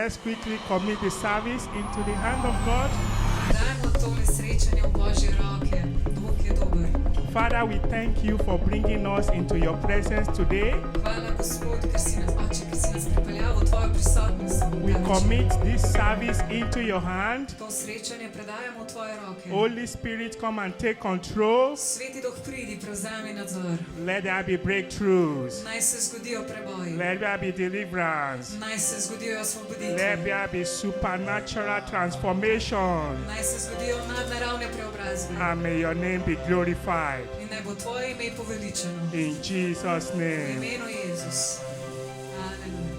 Let's quickly commit the service into the hand of God. Dajmo tole srečanje v Božje roke. Bog je dober. Father, we thank you for bringing us into your presence today. Hvala, Gospod, ker si nas, Oče, ker si nas pripeljal v tvojo prisotnost. We commit this service into your hand. To srečanje predajamo v tvoje roke. Holy Spirit, come and take control. Sveti Duh, pridi, prevzemi nadzor. Let there be breakthroughs. Naj se zgodijo preboji. Let there be deliverance. Naj se zgodijo osvoboditve. Let there be supernatural transformation. Naj se zgodijo nadnaravne preobrazbe. And may your name be glorified. In naj bo tvoje ime poveličeno. In Jesus' V name. imenu Jezus. Aleluja.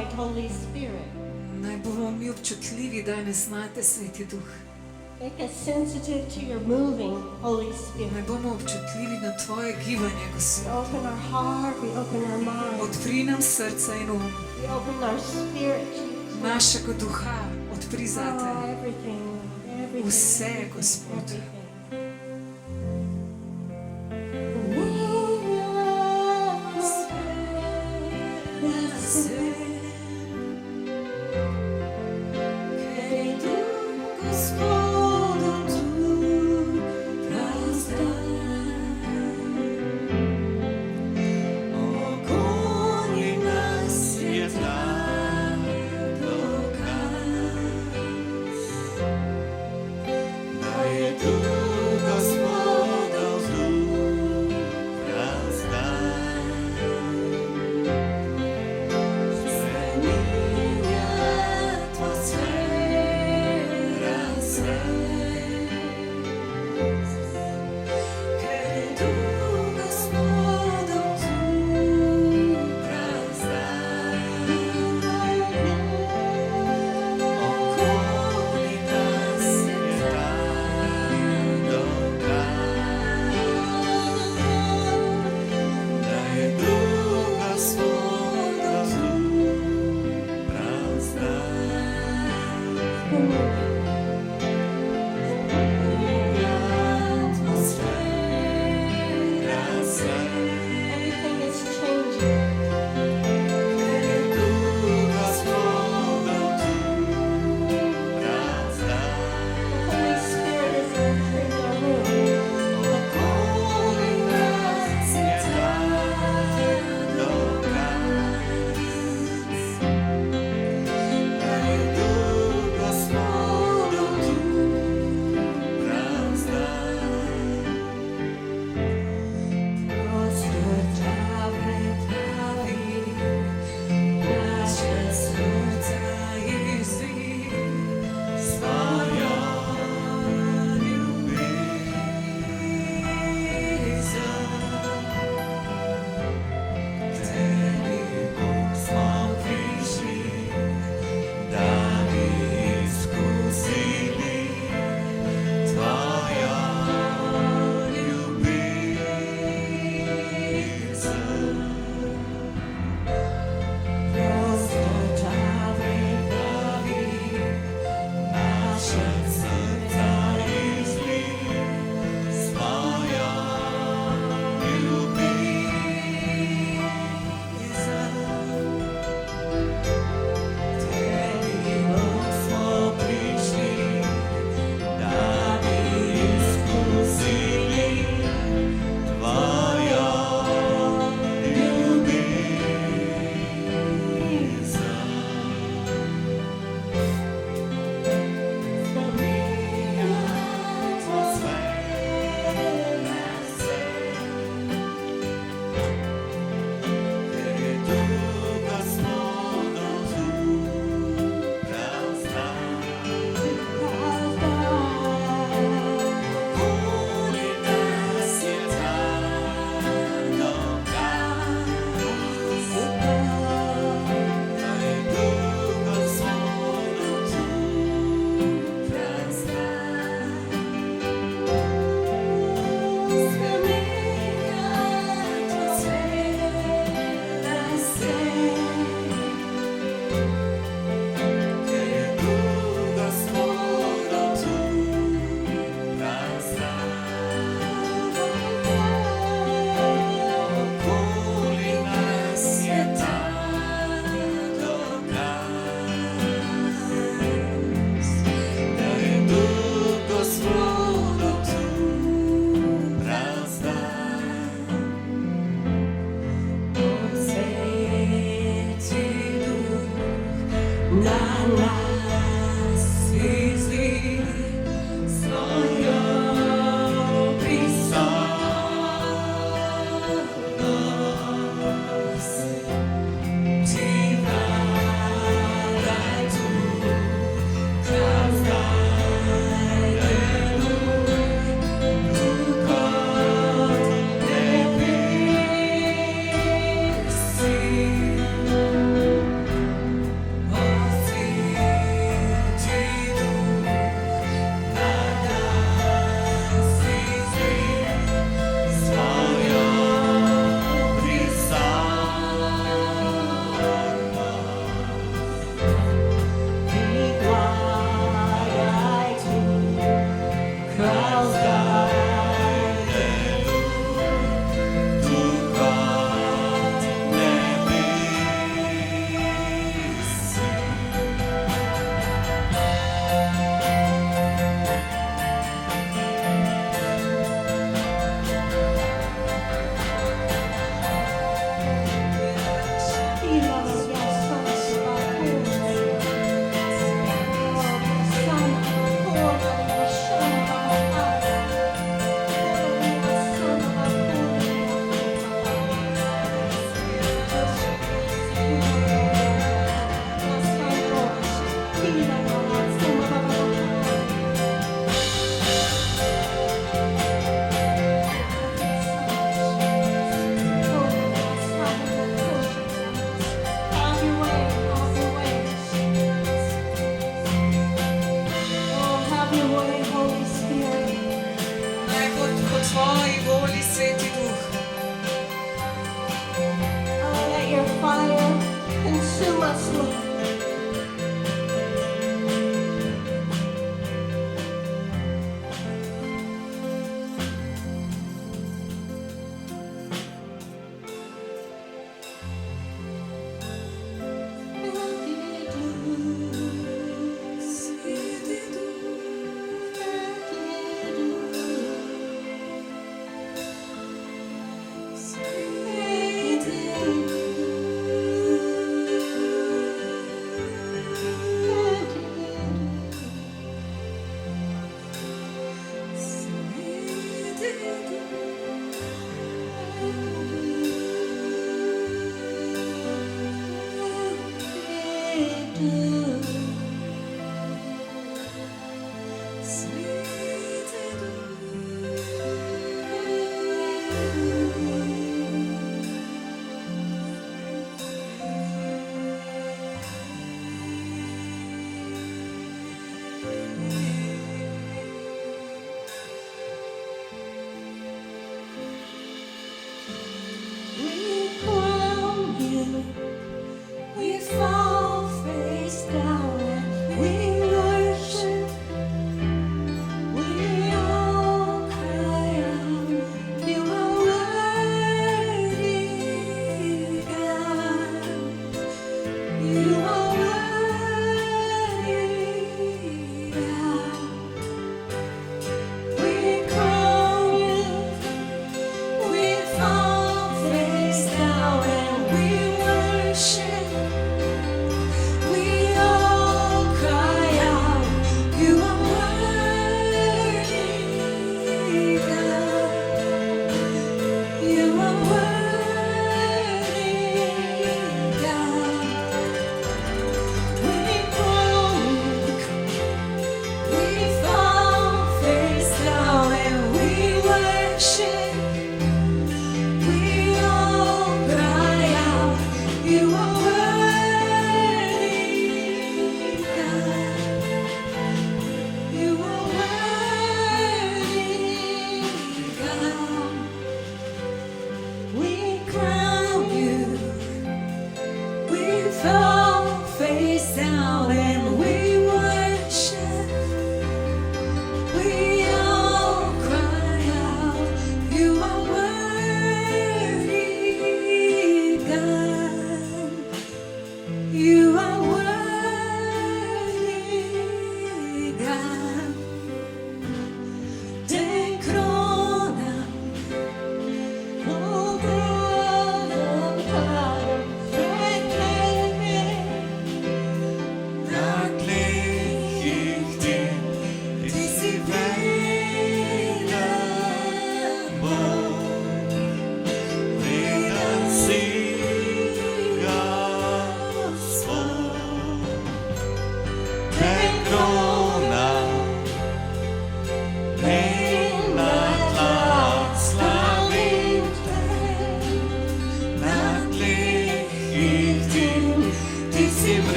tonight, Holy Spirit. Naj bomo mi občutljivi danes nate, Sveti Duh. Make us sensitive to your moving, Holy Naj Spirit. bomo občutljivi na Tvoje gibanje, We Gospod. open our heart, we open our mind, Odpri nam srce in um, we open our spirit, Jesus. našega duha, odpri Oh, zate. everything, Lord, everything. Vse, everything, Gospod. everything. Okoli nas je znak dokaz, da je tu Gospodov duh razdan. Spreminja atmosfera se, ker je tu Gospodov duh razdan. Okoli nas je dan dokaz, da je duh Gospodov duh razdan. Christ died to God nebis.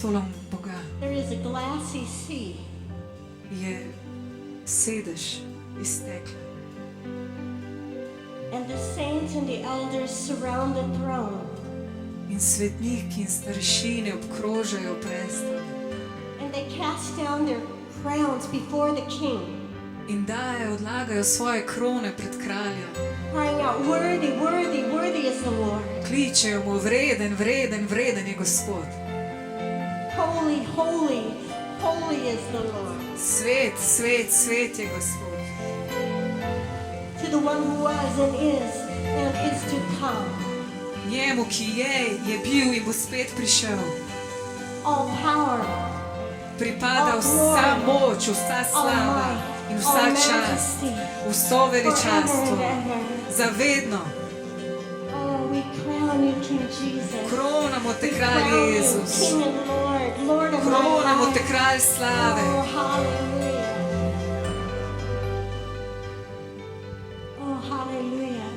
prestolom Boga there is a glassy sea. je sedež iz stekla. And the saints and the elders surround the throne. In svetniki in starešine obkrožajo prestol And they cast down their crowns before the king, in odlagajo svoje krone pred kraljem. crying out, "Worthy, worthy, worthy is the Lord. Kličejo mu: vreden, vreden, vreden je Gospod. Holy, holy, holy is the Lord." Svet, svet, svet je Gospod. To the one who was and is to come. Njemu, ki je bil in bo spet prišel, All power, pripada vsa moč, vsa all slava might, in all vsa čast, majesty, vso forever veličanstvo, and ever. zavedno. Oh, we crown you, King Jesus. Kronamo te, We kralj crown you, Jezus. King and Lord, Lord of my Kronamo te, life. kralj slave. Oh, hallelujah. Oh, hallelujah.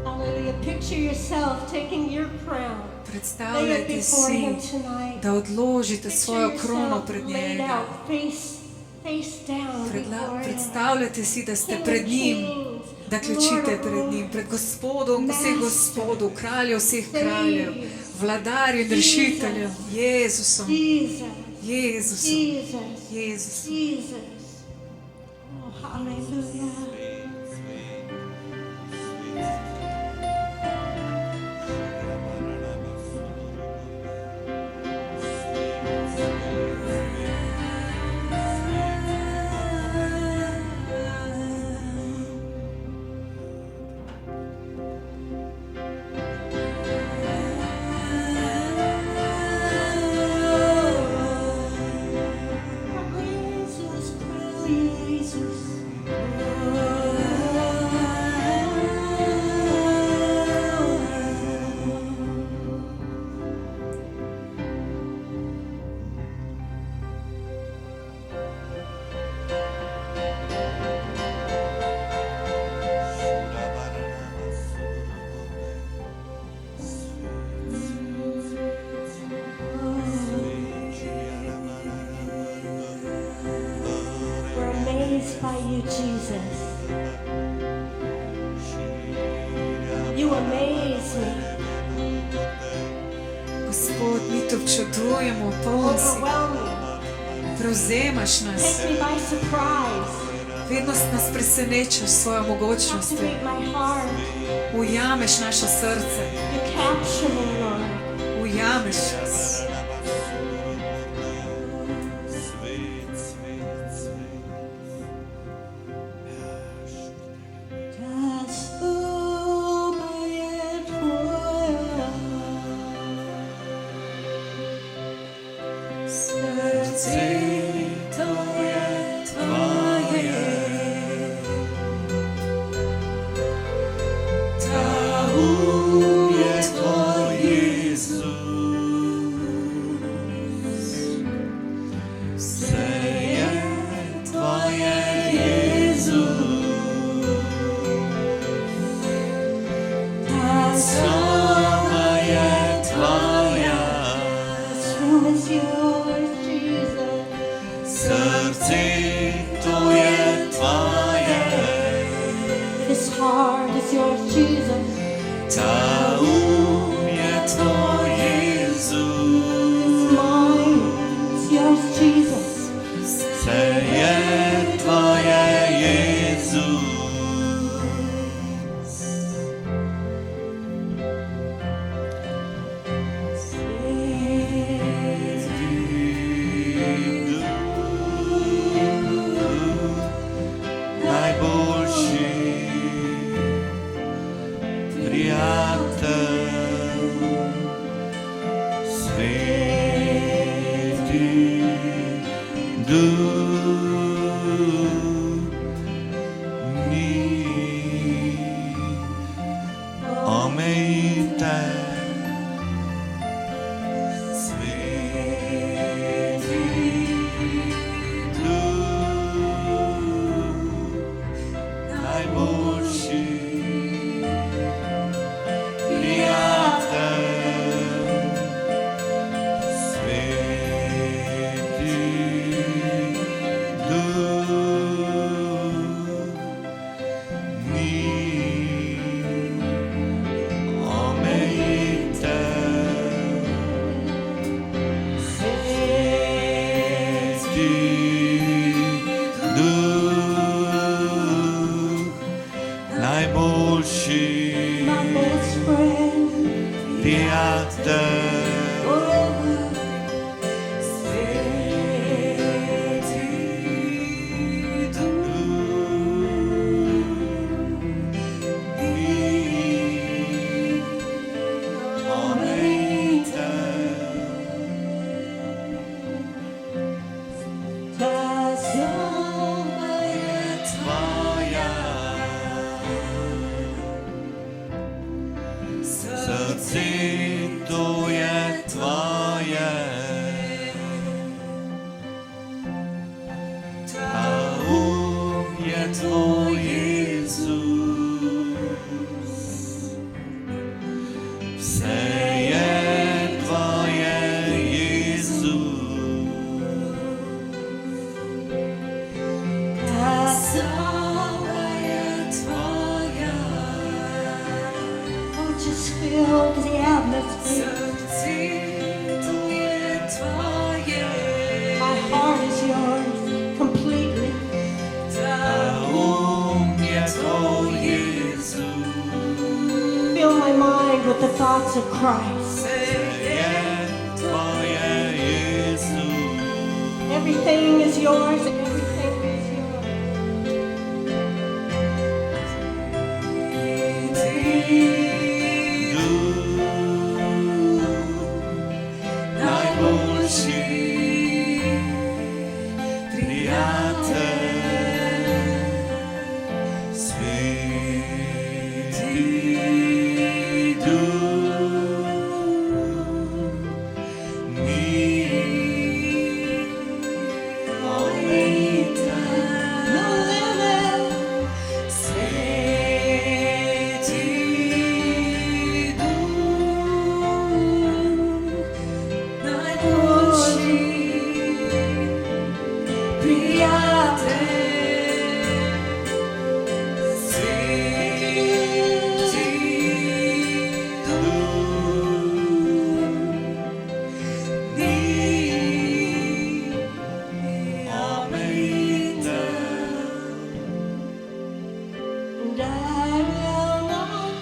Hallelujah. Picture yourself taking your crown. Lay it Predstavljajte before si, him tonight. da odložite Picture svojo krono yourself pred laid njega. out, face down before him. Predstavljajte si, da ste King pred of njim, kings, da Lord klečite of pred njim, lords, pred Gospodom vseh gospodov, kraljem vseh Savior, kraljev, vladarjem, Jesus, rešiteljem, Jezusom, Jesus, Jezusom, Jesus, Jezusom. Jesus. Oh, hallelujah. Jesus, Jesus. We're amazed by you, Jesus. You amaze me, Gospod, mi te občudujemo, poln si, overwhelm me, prevzemaš nas, take me by surprise, vedno nas presenečaš s svojo mogočnostjo, captivate my heart. ujameš naše srce, You capture me, Lord. ujameš nas. This room is yours, Jesus. This heart is yours, Jesus. This mind is yours, Jesus. najboljši prijatelj, Sveti Duh, ni omejitev. Sveti Duh, najboljši my best friend prijatelj, forever. Ta soba je srce to je tvoje, ta je tvoj Jezus, vse je tvoje Jezus, ta soba je Tvoja oh, just feel the atmosphere. srce, to je tvoje. My heart is yours completely. Ta je tvoj Jezus, Fill my mind with the thoughts of Christ. je tvoje Jezus, Everything is yours. Everything is yours. najboljši prijatelj, Sveti Duh, ni omejitev. No limit. Sveti Duh, najboljši prijatelj. Sveti Duh, ni omejitev. And I will not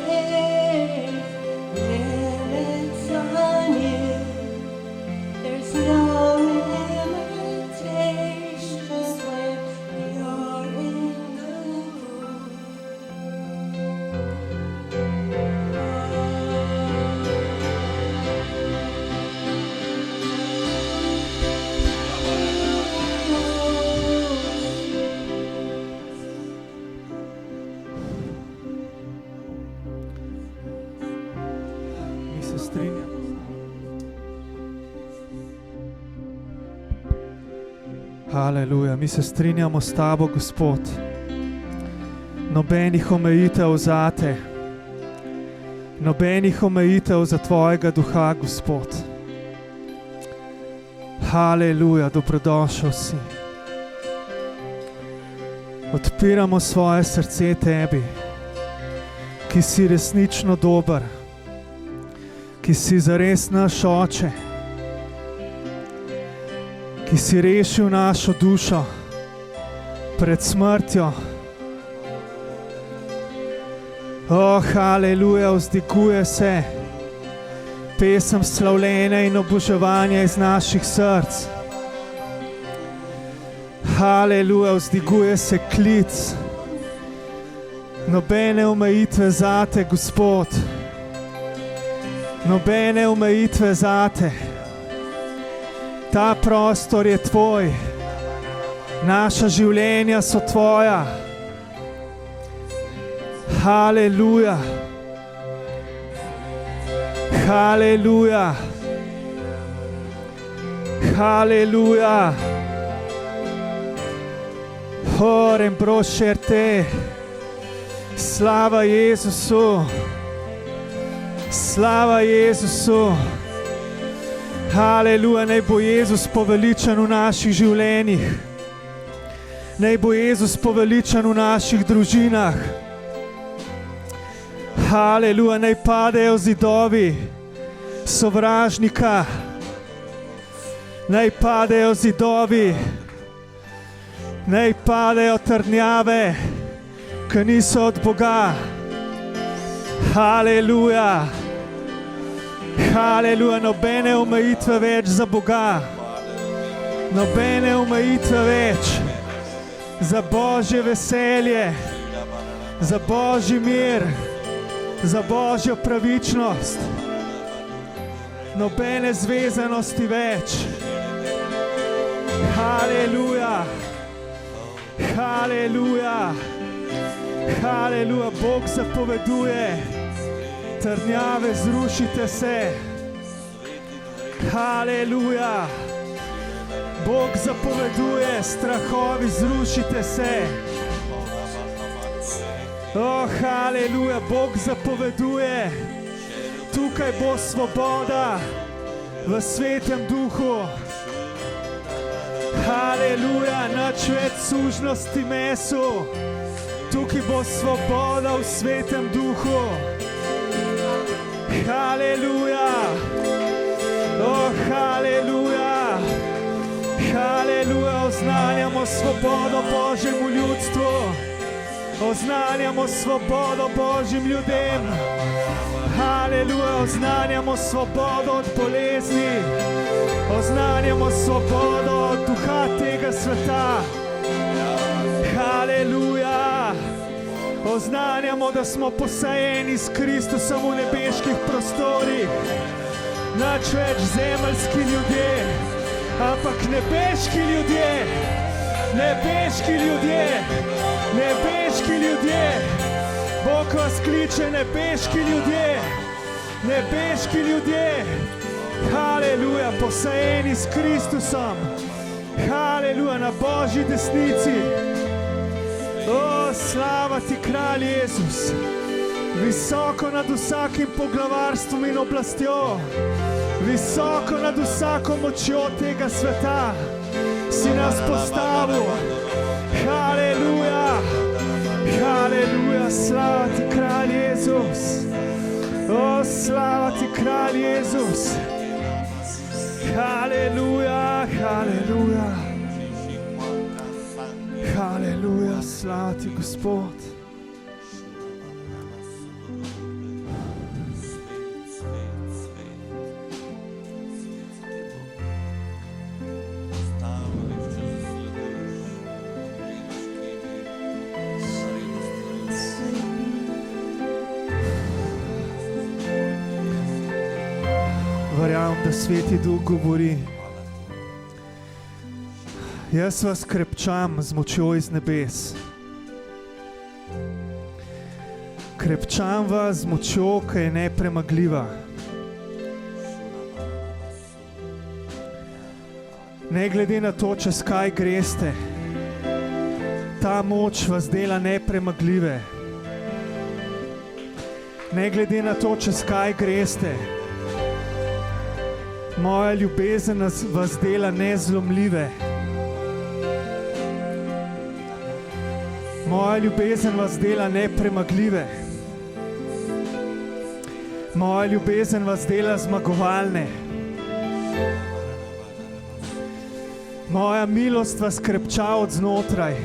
place limits on you. There's no limitations when you're in the room. Mi se strinjamo. Haleluja, mi se strinjamo s tabo, Gospod. Nobenih omejitev zate, nobenih omejitev za tvojega duha, Gospod. Haleluja, dobrodošel si. Odpiramo svoje srce tebi, ki si resnično dober, ki si zares naš oče, ki si rešil našo dušo pred smrtjo. O, haleluja, vzdiguje se pesem slavljenja in oboževanja iz naših src. Haleluja, vzdiguje se klic. Nobene omejitve zate, Gospod. Nobene omejitve zate. Ta prostor je tvoj. Naša življenja so tvoja. Haleluja. Haleluja. Haleluja. Orem brošerte. Slava Jezusu. Slava Jezusu. Haleluja, naj bo Jezus poveličan v naših življenjih. Naj bo Jezus poveličan v naših družinah. Haleluja, naj padejo zidovi sovražnika. Naj padejo zidovi. Naj padejo trdnjave, ki niso od Boga. Haleluja. Haleluja, nobene omejitve več za Boga. Nobene omejitve več za Božje veselje, za Božji mir, za Božjo pravičnost. Nobene zvezanosti več. Haleluja. Haleluja. Haleluja, Bog zapoveduje. Trdnjave, zrušite se. Haleluja. Bog zapoveduje, strahovi, zrušite se. Oh, haleluja, Bog zapoveduje. Tukaj bo svoboda v Svetem Duhu. Haleluja, nič več sužnosti mesu. Tukaj bo svoboda v Svetem Duhu. Haleluja. Oh, haleluja. Haleluja, oznanjamo svobodo Božjemu ljudstvu. Oznanjamo svobodo Božjim ljudem. Haleluja, oznanjamo svobodo od bolezni. Oznanjamo svobodo od duha tega sveta. Haleluja. Oznanjamo, da smo posajeni s Kristusom v nebeških prostorih. Nič več zemeljski ljudje, ampak nebeški ljudje. Nebeški ljudje. Nebeški ljudje. Bog vas kliče, nebeški ljudje. Nebeški ljudje. Haleluja, posajeni s Kristusom. Haleluja, na Božji desnici. O, slava ti, kralj Jezus. Visoko nad vsakim poglavarstvom in oblastjo. Visoko nad vsako močjo tega sveta si nas postavil. Haleluja. Haleluja, slava ti, kralj Jezus. O, slava ti, kralj Jezus. Haleluja, haleluja. Haleluja, slava ti, Gospod. Verjamem, da Sveti Duh govori. Jaz vas krepčam z močjo iz nebes. Krepčam vas z močjo, ki je nepremagljiva. Ne glede na to, čez kaj greste, ta moč vas dela nepremagljive. Ne glede na to, čez kaj greste, moja ljubezen vas dela nezlomljive. Moja ljubezen vas dela nepremagljive. Moja ljubezen vas dela zmagovalne. Moja milost vas krepča od znotraj.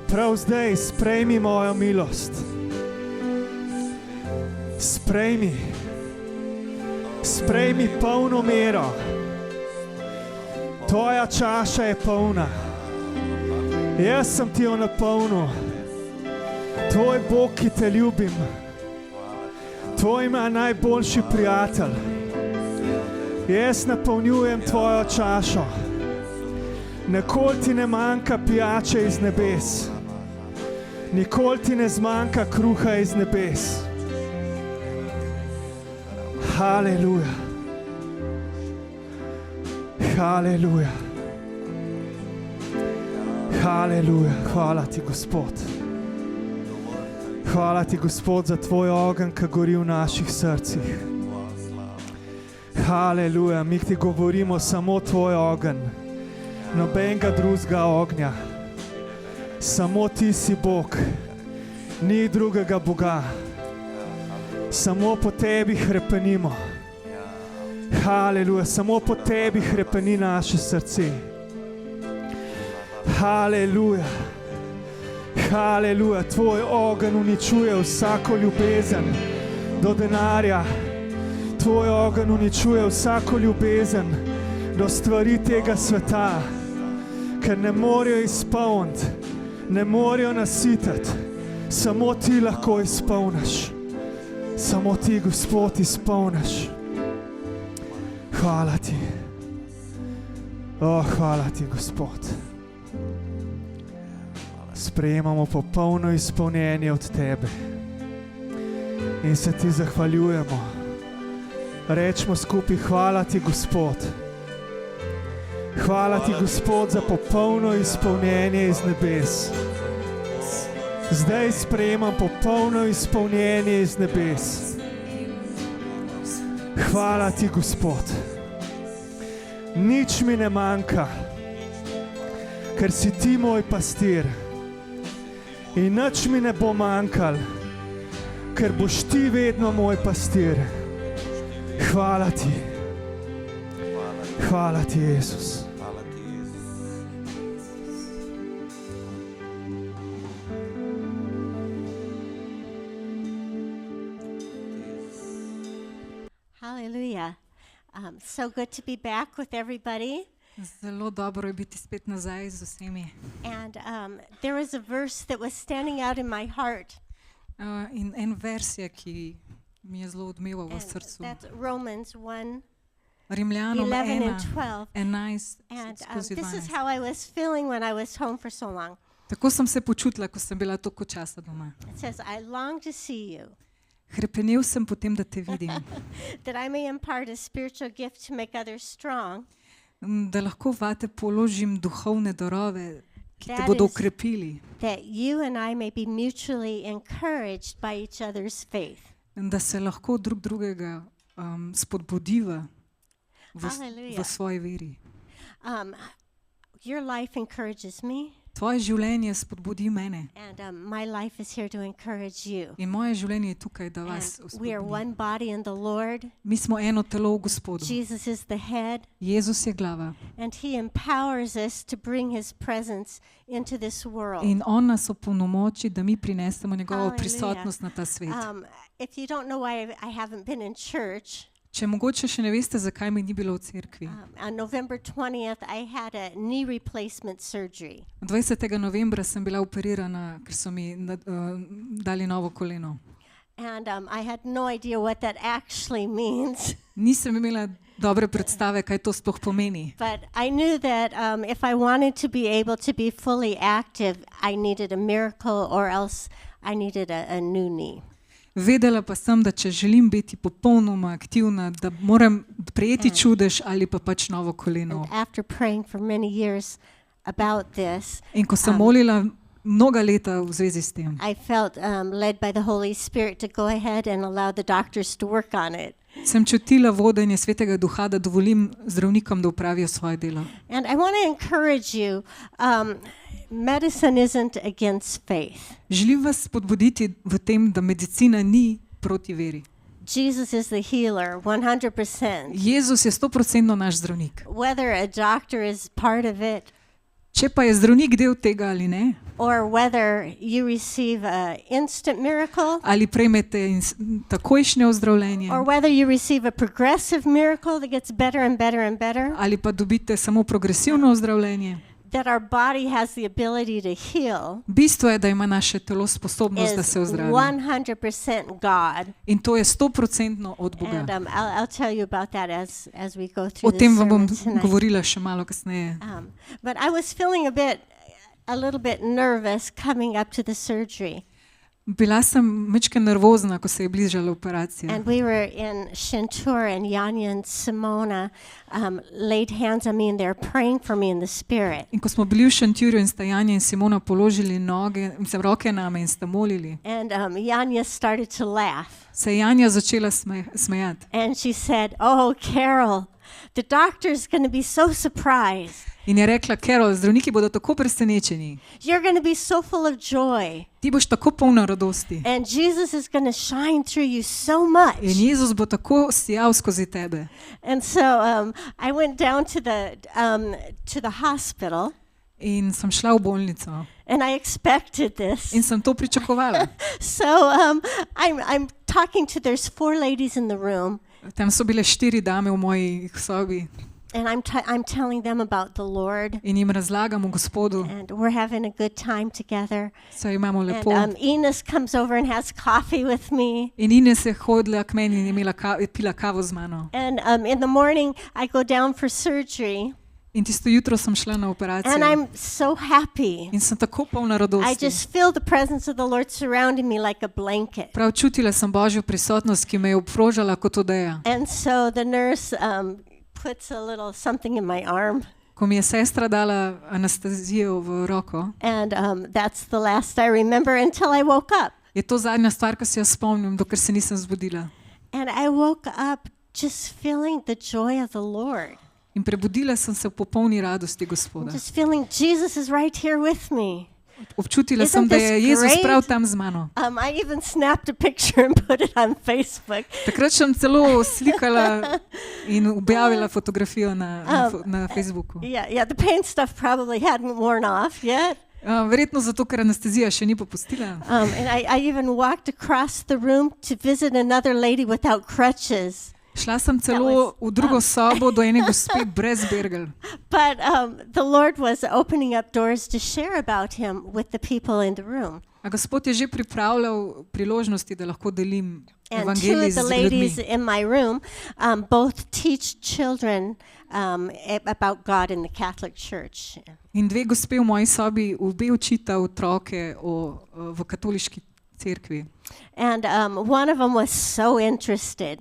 Prav zdaj sprejmi mojo milost. Sprejmi. Sprejmi polno mero. Tvoja čaša je polna. Jaz sem ti jo napolnil. Tvoj Bog, ki te ljubim. Tvoj najboljši prijatelj. Jaz napolnjujem tvojo čašo. Nikoli ti ne manjka pijače iz nebes. Nikoli ti ne zmanjka kruha iz nebes. Haleluja. Haleluja. Haleluja, hvala ti, Gospod. Hvala ti, Gospod, za tvoj ogenj, ki gori v naših srcih. Haleluja, mi ti govorimo samo tvoj ogenj, nobenega drugega ognja. Samo ti si Bog, ni drugega Boga. Samo po tebi hrepenimo. Haleluja, samo po tebi hrepeni naše srce. Haleluja. Haleluja, tvoj ogenj uničuje vsako ljubezen do denarja. Tvoj ogenj uničuje vsako ljubezen do stvari tega sveta, ker ne morejo izpolniti, ne morejo nasititi. Samo ti lahko izpolniš. Samo ti, Gospod, izpolniš. Hvala ti. Hvala ti, Gospod. Sprejemamo popolno izpolnjenje od tebe in se ti zahvaljujemo. Rečemo skupaj, hvala ti, Gospod. Hvala ti, Gospod, za popolno izpolnjenje iz nebes. Zdaj sprejemam popolno izpolnjenje iz nebes. Hvala ti, Gospod. Nič mi ne manjka, ker si ti moj pastir. In nič mi ne bo manjkal, ker boš ti vedno moj pastir. Hvala ti. Hvala ti, Jezus. Hallelujah. So good to be back with everybody. Zelo dobro je biti spet nazaj z vsemi. And there was a verse that was standing out in my heart. In en vers je, ki mi je zelo odmeval v And srcu. that's Romans 1, Rimljanom 11 and 1, 12. 11 And skozi this is 12. how I was feeling when I was home for so long. Tako sem se počutila, ko sem bila toliko časa doma. It says, I long to see you, Hrepenel sem potem, da te vidim, that I may impart a spiritual gift to make others strong. da lahko vate položim duhovne darove, ki te That bodo is- ukrepili, That you and I may be mutually encouraged by each other's faith. da se lahko drug drugega spodbudiva v Hallelujah. svoji veri. Your life encourages me, Tvoje življenje spodbudi mene and my life is here to encourage you. in moje življenje je tukaj, da vas And we are spodbudi. one body in the Lord. Mi smo eno telo v Gospodu. Jesus is the head, Jezus je glava and he empowers us to bring his presence into this world. in on nas opolnomoči, da mi prinesemo njegovo Hallelujah. prisotnost na ta svet. If you don't know why I haven't been in church, Če mogoče še ne veste, zakaj me ni bilo v cerkvi. on November 20th, I had a knee replacement surgery. 20. novembra sem bila operirana, ker so mi dali novo koleno. And I had no idea what that actually means. Nisem imela dobre predstave, kaj to sploh pomeni. But I knew that if I wanted to be able to be fully active, I needed a miracle or else I needed a new knee. Vedela pa sem, da če želim biti popolnoma aktivna, da moram prejeti čudež ali pa pač novo koleno. And after praying for many years about this, In ko sem molila mnoga leta v zvezi s tem, I felt led by the Holy Spirit to go ahead and allow the doctors to work on it. sem čutila vodenje Svetega Duha, da dovolim zdravnikom, da upravijo svoje delo. And I want to encourage you, medicine isn't against faith. Želim vas spodbuditi v tem, da medicina ni proti veri. Jesus is the healer, 100%. Jezus je 100% naš zdravnik. Whether a doctor is part of it Če pa je zdravnik del tega ali ne, or whether you receive an instant miracle ali prejmete takojšnje ozdravljenje, or whether you receive a progressive miracle that gets better and better and better, ali pa dobite samo progresivno ozdravljenje, that our body has the ability to heal bistvo je, da ima naše telo sposobnost, da is se ozdravi. 100% God. In to je 100% od Boga. And I'll tell you about that as we go O through tem this vam bom sermon tonight. govorila še malo kasneje. But I was feeling a little bit nervous coming up to the surgery. Bila sem majčkeno nervozna, ko se je bližala operacija. And we were in Shintur, and Yanya and Simona laid hands on me, and they're praying for me in the spirit. In ko smo bili v Šentjurju in sta Janja in Simona položili roke name in sta molili, And Yanya started to laugh. se je Janja začela smejati. And she said, "Oh, Carol, the doctor's going to be so surprised. In je rekla: Carol, zdravniki bodo tako presenečeni. You're going to be so full of joy. Ti boš tako polna radosti. And Jesus is going to shine through you so much." In Jezus bo tako sijal skozi tebe. And so I went down to the hospital, In sem šla v bolnico. and I expected this. In sem to pričakovala. So I'm talking to, there's 4 ladies in the room, Tam so bile 4 dame v moji sobi. and I'm telling them about the Lord, In jim razlagam o Gospodu. and we're having a good time together. Saj imamo lepo. And Enos comes over and has coffee with me. In Ines je hodila k meni in je pila kavo z mano. And in the morning, I go down for surgery, In tisto jutro sem šla na and operacijo. I'm so happy. In sem tako polna I radosti. just feel the presence of the Lord surrounding me like a blanket. Prav čutila sem Božjo prisotnost, ki me je obkrožala kot odeja. And so the nurse puts a little something in my arm, Ko mi je sestra dala anestezijo v roko, and that's the last I remember until I woke up. je to zadnja stvar, ko se jo spomnim, dokler se nisem zbudila. And I woke up just feeling the joy of the Lord. In prebudila sem se v popolni radosti Gospoda. Just feeling Jesus is right here with me. Občutila Isn't sem, da je this Jezus great? prav tam z mano. I even snapped a picture and put it on Facebook. Takrat sem celo slikala in objavila fotografijo na Facebooku. Yeah, the pain stuff probably hadn't worn off yet. Verjetno zato, ker anestezija še ni popustila. And I even walked across the room to visit another lady without crutches. Šla sem celo v drugo sobo do ene gospe brez bergel. But the Lord was opening up doors to share about him with the people in the room. A Gospod je že pripravljal priložnosti, da lahko delim And 2 evangelij of the z ladies ljudmi. in my room both teach children about God in the Catholic Church. In 2 gospe v moji sobi obe učita otroke v katoliški cerkvi. And one of them was so interested.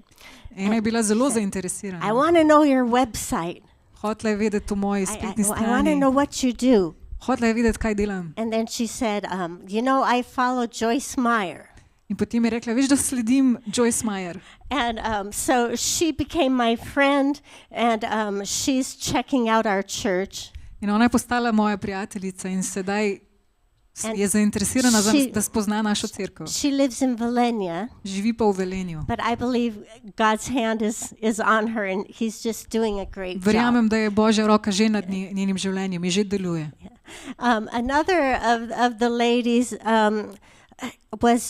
Ena je bila zelo I zainteresirana. want to know your website. Hotla je vedeti o moji I spletni want to strani. know what you do. Hotla je vedeti, kaj delam. And then she said, I follow Joyce Meyer. In potem je rekla: veš, da sledim Joyce Meyer. And so she became my friend, and she's checking out our church. In ona je postala moja prijateljica in sedaj And je zainteresirana, she- da spozna našo cerkev. She lives in Velenia, Živi pa v Velenju. but I believe God's hand is on her, and he's just doing a great job. Verjamem, da je Božja roka že nad njenim življenjem in že deluje. Another of the ladies was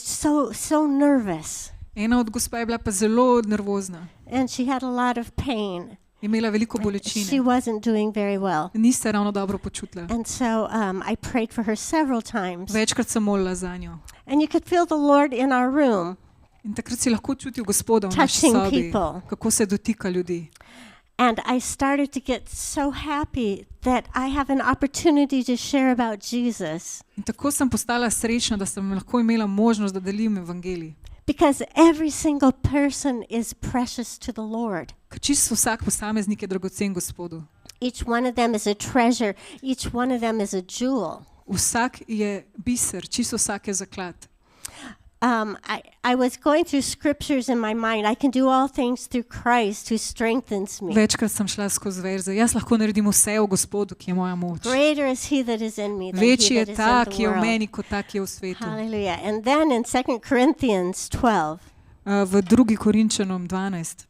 so nervous, Ena od gospa je bila pa zelo nervozna. and she had a lot of pain. Imela veliko She bolečine. wasn't doing very well. Ni se ravno dobro počutila. And so I prayed for her several times. Večkrat sem molila za njo. And you could feel the Lord in our room. In takrat si lahko čutil Gospoda v naši Touching sobi, people. kako se dotika ljudi. And I started to get so happy that I have an opportunity to share about Jesus. In tako sem postala srečna, da sem lahko imela možnost, da delim evangelij. Because every single person is precious to the Lord. Ker čisto vsak posameznik je dragocen Gospodu. Each one of them is a treasure. Each one of them is a jewel. Vsak je biser, čisto vsak je zaklad. I was going through scriptures in my mind. I can do all things through Christ who strengthens me. Večkrat sem šla skozi verze. Jaz lahko naredim vse v Gospodu, ki je moja moč. Greater is he that is in me than Večji he je that is ta, in ki the je v world. meni, kot ta, ki je v svetu. Hallelujah. And then in 2 Corinthians 12, V 2. Korinčanom 12.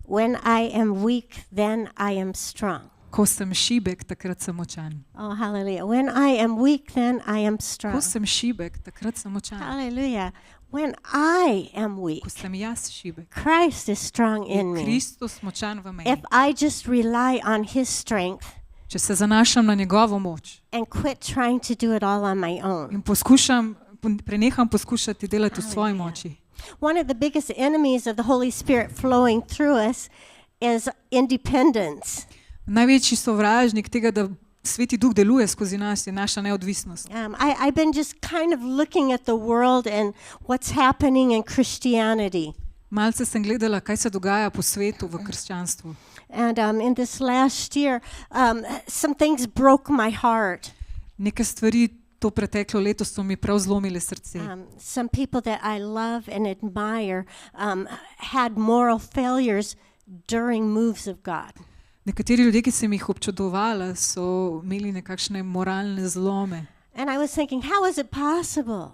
when I am weak, then I am strong. Ko sem šibek, takrat sem močan. Oh, hallelujah. When I am weak, then I am strong. Ko sem šibek, takrat sem močan. Hallelujah. When I am weak, Ko sem jaz šibek, Christ is strong je in me. Kristus močan v If meni. I just rely on his strength Če se zanašam na njegovo moč and quit trying to do it all on my own. in preneham poskušati delati v svoji moči. One of the biggest enemies of the Holy Spirit flowing through us is independence. Največji sovražnik tega, da Sveti Duh deluje skozi nas, je naša neodvisnost. I've been just kind of looking at the world and what's happening in Christianity. Malce sem gledala, kaj se dogaja po svetu v krščanstvu. And in this last year, some things broke my heart. Neke stvari to preteklo leto so mi prav zlomile srce. Some people that I love and admire had moral failures during moves of God. Nekateri ljudje, ki sem jih občudovala, so imeli nekakšne moralne zlome. And I was thinking, how is it possible?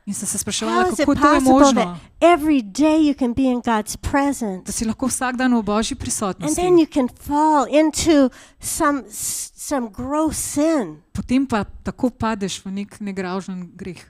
In sem se How spraševala, is it kako to je possible možno, that every day you can be in God's da presence si lahko vsak dan v Božji and prisotnosti, then you can fall into some gross sin? potem pa tako padeš v nek negravžen greh.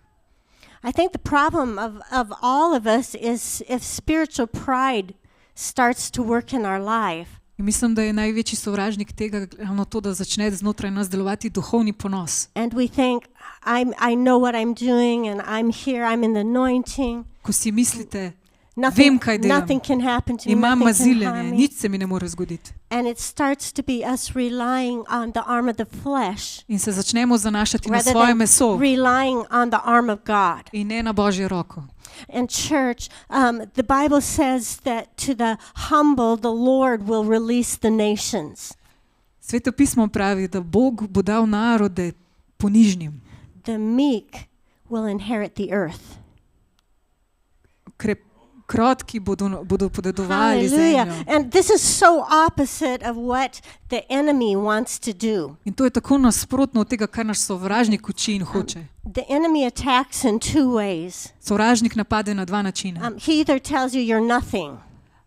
I think the problem of all of us is if spiritual pride starts to work in our life. In mislim, da je največji sovražnik tega ravno to, da začne znotraj nas delovati duhovni ponos. And we think, I know what I'm doing and I'm here, I'm in the anointing. Ko si mislite, Nothing, vem, kaj delam, nothing can happen to me, imam nothing can maziljenje, harm me. nič se mi ne more zgoditi. And it starts to be us relying on the arm of the flesh In se začnemo zanašati na rather svoje than meso relying on the arm of God. in ne na Božjo roko. And church, the Bible says that to the humble, the Lord will release the nations. Sveto pismo pravi, da Bog bo dal narode ponižnim. The meek will inherit the earth. Krotki bodo podedovali Hallelujah. zemljo. And this is so opposite of what the enemy wants to do. In to je tako nasprotno od tega, kar naš sovražnik uči in hoče. The enemy attacks in two ways. Sovražnik napade na dva načina. He either tells you you're nothing.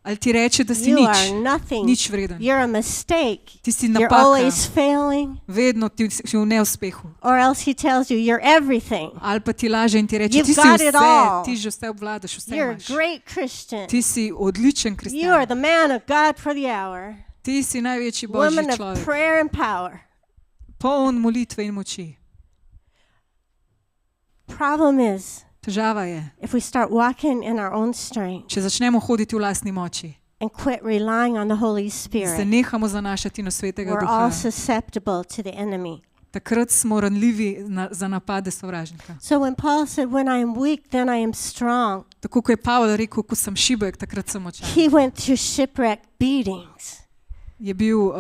Ali ti reče, da si You nič, are nothing. nič vreden. You're a mistake. Ti si You're napaka, always failing. vedno ti si v neuspehu. Or else he tells you you're everything. Ali pa ti laže in ti reče, You've ti si got it all. vse, ti že vse obvladaš, vse You're a imaš. great Christian. Ti si odličen You are kristjan. the man of God for the hour. Ti si največji Božji Woman of človek. prayer and power. Poln molitve in moči. Problem is, Težava je, if we start walking in our own strength če začnemo hoditi v lastni moči, and quit relying on the Holy se Spirit, nehamo zanašati na Svetega we're all Duha, susceptible to the enemy. takrat smo ranljivi za napade sovražnika. So when Paul said, when I am weak, then I am strong, Tako kot je Pavel rekel, ko sem šibek, takrat sem močan. he went through shipwreck beatings. Je bil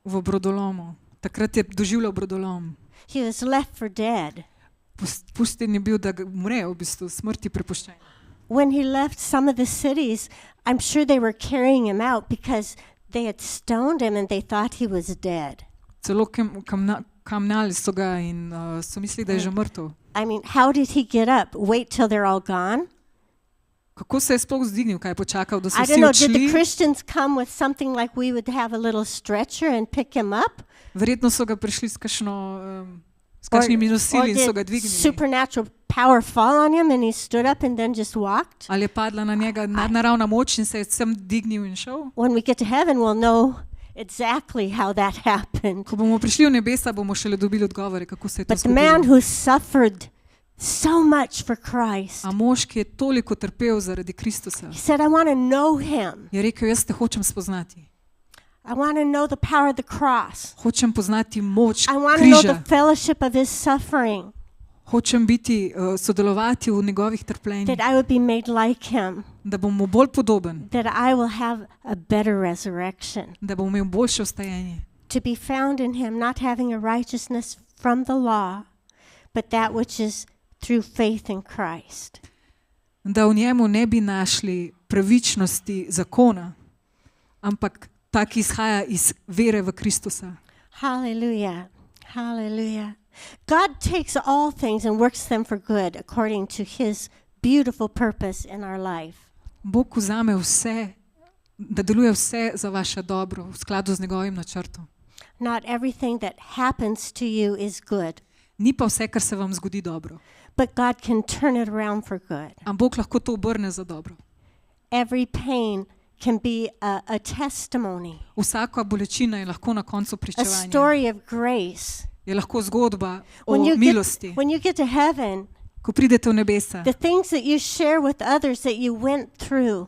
v brodolomu. Takrat je doživljal brodolom. He was left for dead. Pustin je bil, da umre, v bistvu smrti prepuščen. When he left some of the cities, I'm sure they were carrying him out because they had stoned him and they thought he was dead. Celo kamnali so ga in so mislili, da je že mrtev. I mean, how did he get up? Wait till they're all gone? Kako se je sploh zdignil, kaj je počakal, da so I don't vsi know, did the odšli? Christians come with something like we would have a little stretcher and pick him up? Verjetno so ga prišli s kakšnimi nosili in so ga did dvignili. supernatural power fall on him and he stood up and then just walked? Ali je padla na njega nadnaravna moč in se je sem dignil in šel? When we get to heaven, we'll know exactly how that happened. Ko bomo prišli v nebesa, bomo šele dobili odgovore, kako se je to But the man zgodilo. who suffered so much for Christ, A mož, ki je toliko trpel zaradi Kristusa, he said, I want to know him. je rekel, jaz te hočem spoznati. I want to know the power of the cross. Hočem poznati moč I want to know the križa. fellowship of his suffering, Hočem sodelovati v njegovih trpljenjih, that I would be made like him, da bom mu bolj podoben, that I will have a better resurrection, da bom imel boljše vstajenje. to be found in him, not having a righteousness from the law, but that which is through faith in Christ. Da v njemu ne bi našli pravičnosti zakona, ampak ta, ki izhaja iz vere v Kristusa. Hallelujah. Hallelujah. God takes all things and works them for good according to his beautiful purpose in our life. Bog vzame vse, da deluje vse za vaše dobro, v skladu z njegovim načrtom. Not everything that happens to you is good, Ni pa vse, kar se vam zgodi dobro. but God can turn it around for good. Ampak Bog lahko to obrne za dobro. Every pain can be a testimony, Vsaka bolečina je lahko na koncu a pričevanje. story of grace. Je lahko zgodba o When milosti. you get to heaven, Ko pridete v nebesa, the things that you share with others that you went through,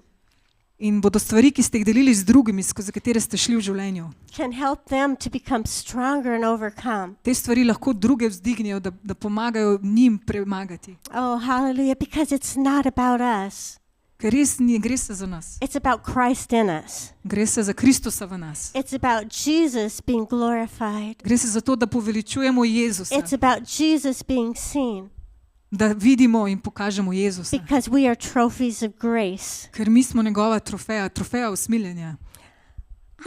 In bodo stvari, ki ste jih delili z drugimi, skozi katere ste šli v življenju. can help them to become stronger and overcome. Te stvari lahko druge vzdignejo, da pomagajo njim premagati. Oh, hallelujah, because it's not about us. Ker res ni, gre se za nas. It's about Christ in us. Gre se za Kristusa v nas. It's about Jesus being glorified. Gre se za to, da poveličujemo Jezusa, It's about Jesus being seen da vidimo in pokažemo Jezusa. because we are trophies of grace. Ker mi smo njegova trofeja usmiljenja.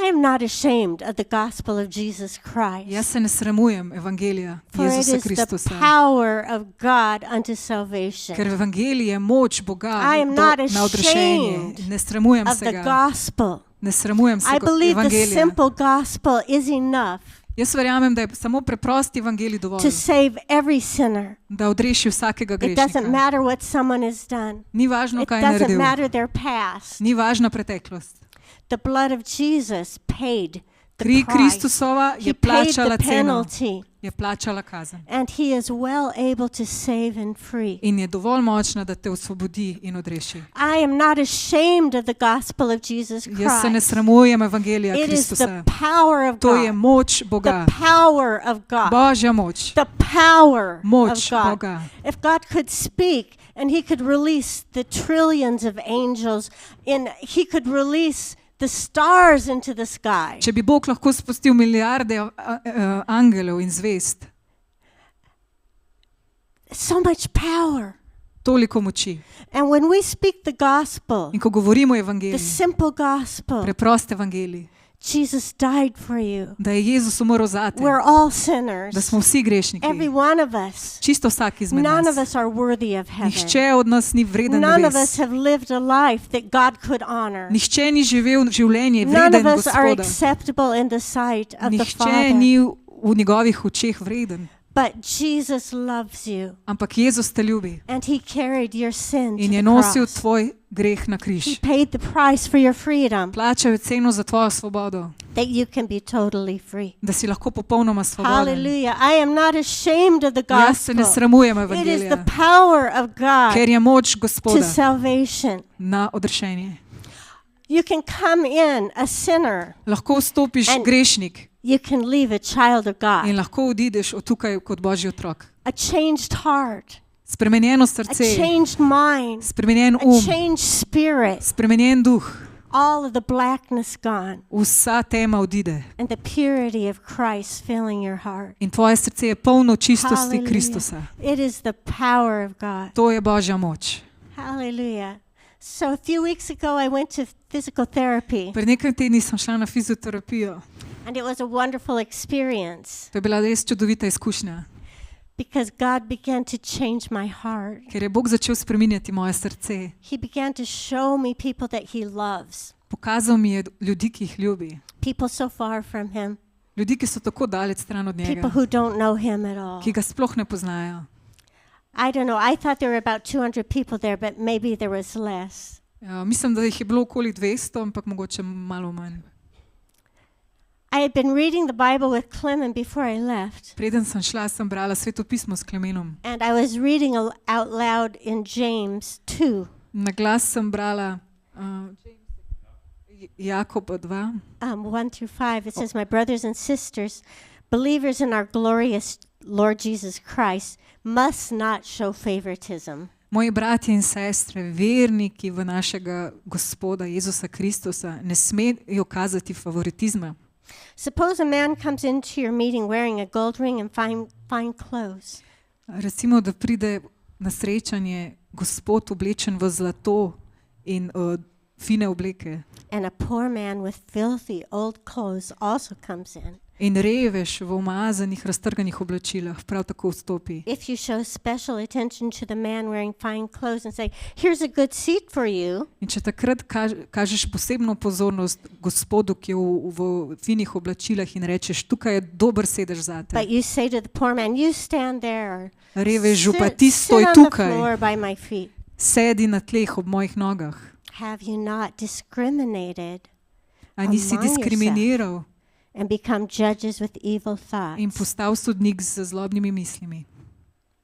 I am not ashamed of the gospel of Jesus Christ. Jaz se ne sramujem evangelija For it Jezusa is the Kristusa. power of God unto salvation. Ker v evangeliji je moč Boga I am not na odrešenje. ashamed Ne sramujem Of se the ga. gospel. Ne sramujem se I believe the evangelija. simple gospel is enough Jaz verjamem, da je samo preprosti evangelij dovolj, to save every sinner. da odreši vsakega It doesn't grešnika. matter what someone has done. Ni važno, It kaj je doesn't naredil. matter their past. Ni važna preteklost. The blood of Jesus paid the Kri price. Kristusova He je paid plačala the ceno, penalty. je plačala kazen. And he is well able to save and free. In je dovolj močna, da te osvobodi in odreši. I am not ashamed of the gospel of Jesus Jaz se ne Christ. sramujem evangelija It is Kristusa. the power of To je God. moč Boga. The power of God. Božja moč. The power of Moč God. Boga. If God could speak and he could release the trillions of angels he could release the stars into the sky. Če bi Bog lahko spustil milijarde angelov in zvest, So much power. toliko moči. And when we speak the gospel, In ko govorimo o the evangeliji, simple gospel, preprost evangelij, Jesus died for you. da je Jezus umrl zate, We're all sinners. da smo vsi grešniki, Every one of us. čisto vsak izmed None of nas. us are worthy of heaven. Nihče od nas ni vreden None of us nebes. have lived a life that God could honor. Nihče ni živel življenje None of vreden us are Gospoda. acceptable in the sight of the Nihče Father. ni v njegovih očeh vreden. But Jesus loves you. Ampak Jezus te ljubi And he carried your sin to in je the nosil cross. tvoj greh na He križ. paid the price for your freedom, Plačal je ceno za tvojo svobodo, that you can be totally free. da si lahko popolnoma svoboden. Hallelujah. I am not ashamed of the Jaz se ne gospel. sramujem It is the evangelija, power of God ker je moč to Gospoda salvation. na odrešenje. You can come in a sinner. Lahko vstopiš And- grešnik You can leave a child of God. in lahko odideš od tukaj kot Božji otrok. A changed heart. Spremenjeno A srce, changed mind. spremenjen A changed spirit. spremenjen duh, All of the blackness gone. vsa tema odide And the purity of Christ filling your heart. in tvoje srce je polno čistosti Hallelujah. Kristusa. It is the power of God. To je Božja moč. Hallelujah. So a few weeks ago I went to physical therapy Pred nekaj tedni sem šla na fizioterapijo. and it was a wonderful experience To je bila res čudovita izkušnja, because God began to change my heart. ker je Bog začel spreminjati moje srce. He began to show me people that he loves, Pokazal mi je ljudi, ki jih ljubi. people so far from him, Ljudi, ki so tako daleč stran od people njega, who don't know him at all. ki ga sploh ne poznajo. I don't know. I thought there were about 200 people there, but maybe there was less. Ja, mislim, da jih je bilo okoli 200, ampak mogoče malo manj. I had been reading the Bible with Clement before I left, Preden sem šla, sem brala Sveto pismo s Klemenom. and I was reading out loud in James 2. Na glas sem brala Jakoba 2. 1 through 5, it says, "My brothers and sisters, believers in our glorious Lord Jesus Christ, must not show favoritism. Moji bratje in sestre, verniki v našega Gospoda Jezusa Kristusa, ne smejo kazati favoritizma. Suppose a man comes into your meeting wearing a gold ring and fine clothes, Recimo, da pride na srečanje Gospod oblečen v zlato in fine obleke. and a poor man with filthy old clothes also comes in. In revež v umazanih, raztrganih oblačilah prav tako vstopi. If you show special attention to the man wearing fine clothes and say, 'Here's a good seat for you,' In če takrat kažeš posebno pozornost Gospodu, ki je v finih oblačilah in rečeš, tukaj je dober sedež zate. but you say to the poor man, 'You stand there. Revežu pa Sit- ti sit stoj on the tukaj, floor by my feet.' sedi na tleh ob mojih nogah. Have you not discriminated A nisi Among diskriminiral and become judges with evil thoughts? in postal sodnik z zlobnimi mislimi?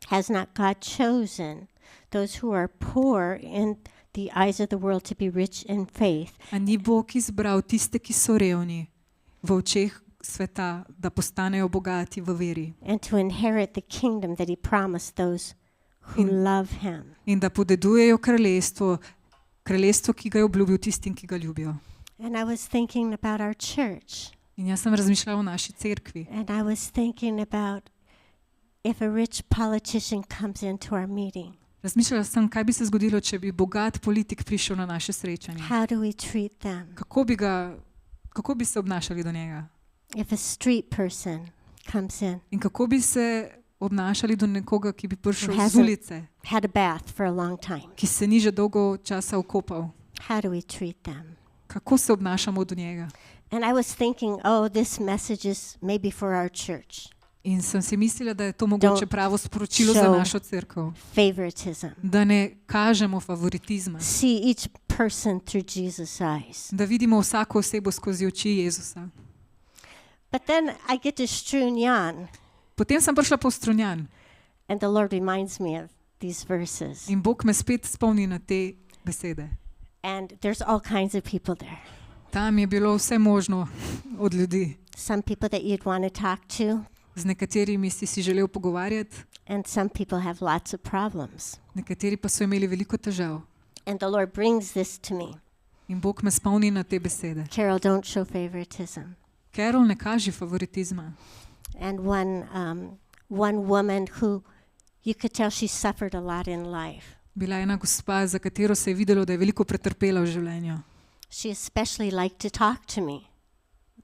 Has not God chosen those who are poor in the eyes of the world to be rich in faith, A ni Bog izbral tiste, ki so revni v očeh sveta, da postanejo bogati v veri and to inherit the kingdom that he promised those who love him. in da podedujejo kraljestvo, ki ga je obljubil tistim, ki ga ljubijo. And I was thinking about our church, In jaz sem razmišljala o naši cerkvi. and I was thinking about if a rich politician comes into our meeting, Razmišljala sem, kaj bi se zgodilo, če bi bogat politik prišel na naše srečanje. how do we treat them? Kako bi se obnašali do njega? If a street person comes in, In kako bi se obnašali do nekoga, ki bi prišel z Hasn't- ulice, had a bath for a long time, ki se ni že dolgo časa okopal? how do we treat them? Kako se obnašamo do njega? And I was thinking, oh, this message is maybe for our church. In sem si mislila, da je to mogoče pravo sporočilo za show našo cerkev. Favoritism. Da ne kažemo favoritizma. See each person through Jesus' eyes. Da vidimo vsako osebo skozi oči Jezusa. But then I get to Strunjan, Potem sem prišla po Strunjan and the Lord reminds me of these verses. in Bog me spet spomni na te besede. And there's all kinds of people there. Tam je bilo vse možno od ljudi. Some people that you'd want to talk to, Z nekaterimi si želel pogovarjati, and some people have lots of problems. nekateri pa so imeli veliko težav. And the Lord brings this to me. In Bog me spomni na te besede. Carol, don't show favoritism. Carol, ne kaži favoritizma. And one woman who you could tell she suffered a lot in life. Bila je ena gospa, za katero se je videlo, da je veliko pretrpela v življenju. She especially liked to talk to me.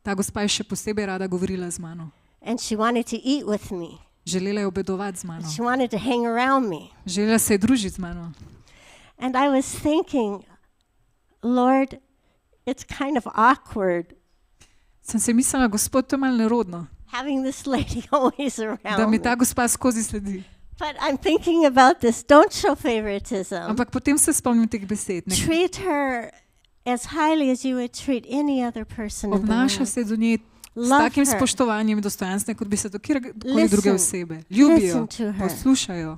Ta gospa je še posebej rada govorila z mano. And she wanted to eat with me. Želela je obedovati z mano. She wanted to hang around me. Želela se je družiti z mano. And I was thinking, Lord, it's kind of awkward Sem se mislila, Gospod, to je malo nerodno, having this lady always da around mi me. ta gospa skozi sledi. But I'm thinking about this. Don't show favoritism. Ampak potem se spomnim teh besed. Treat her as highly as you would treat any other person in the Obnaša world. se do nje s Love takim her. spoštovanjem in dostojanstvom, kot bi se do kjerkoli Listen. druge osebe. Ljubijo, Listen to her. poslušajo,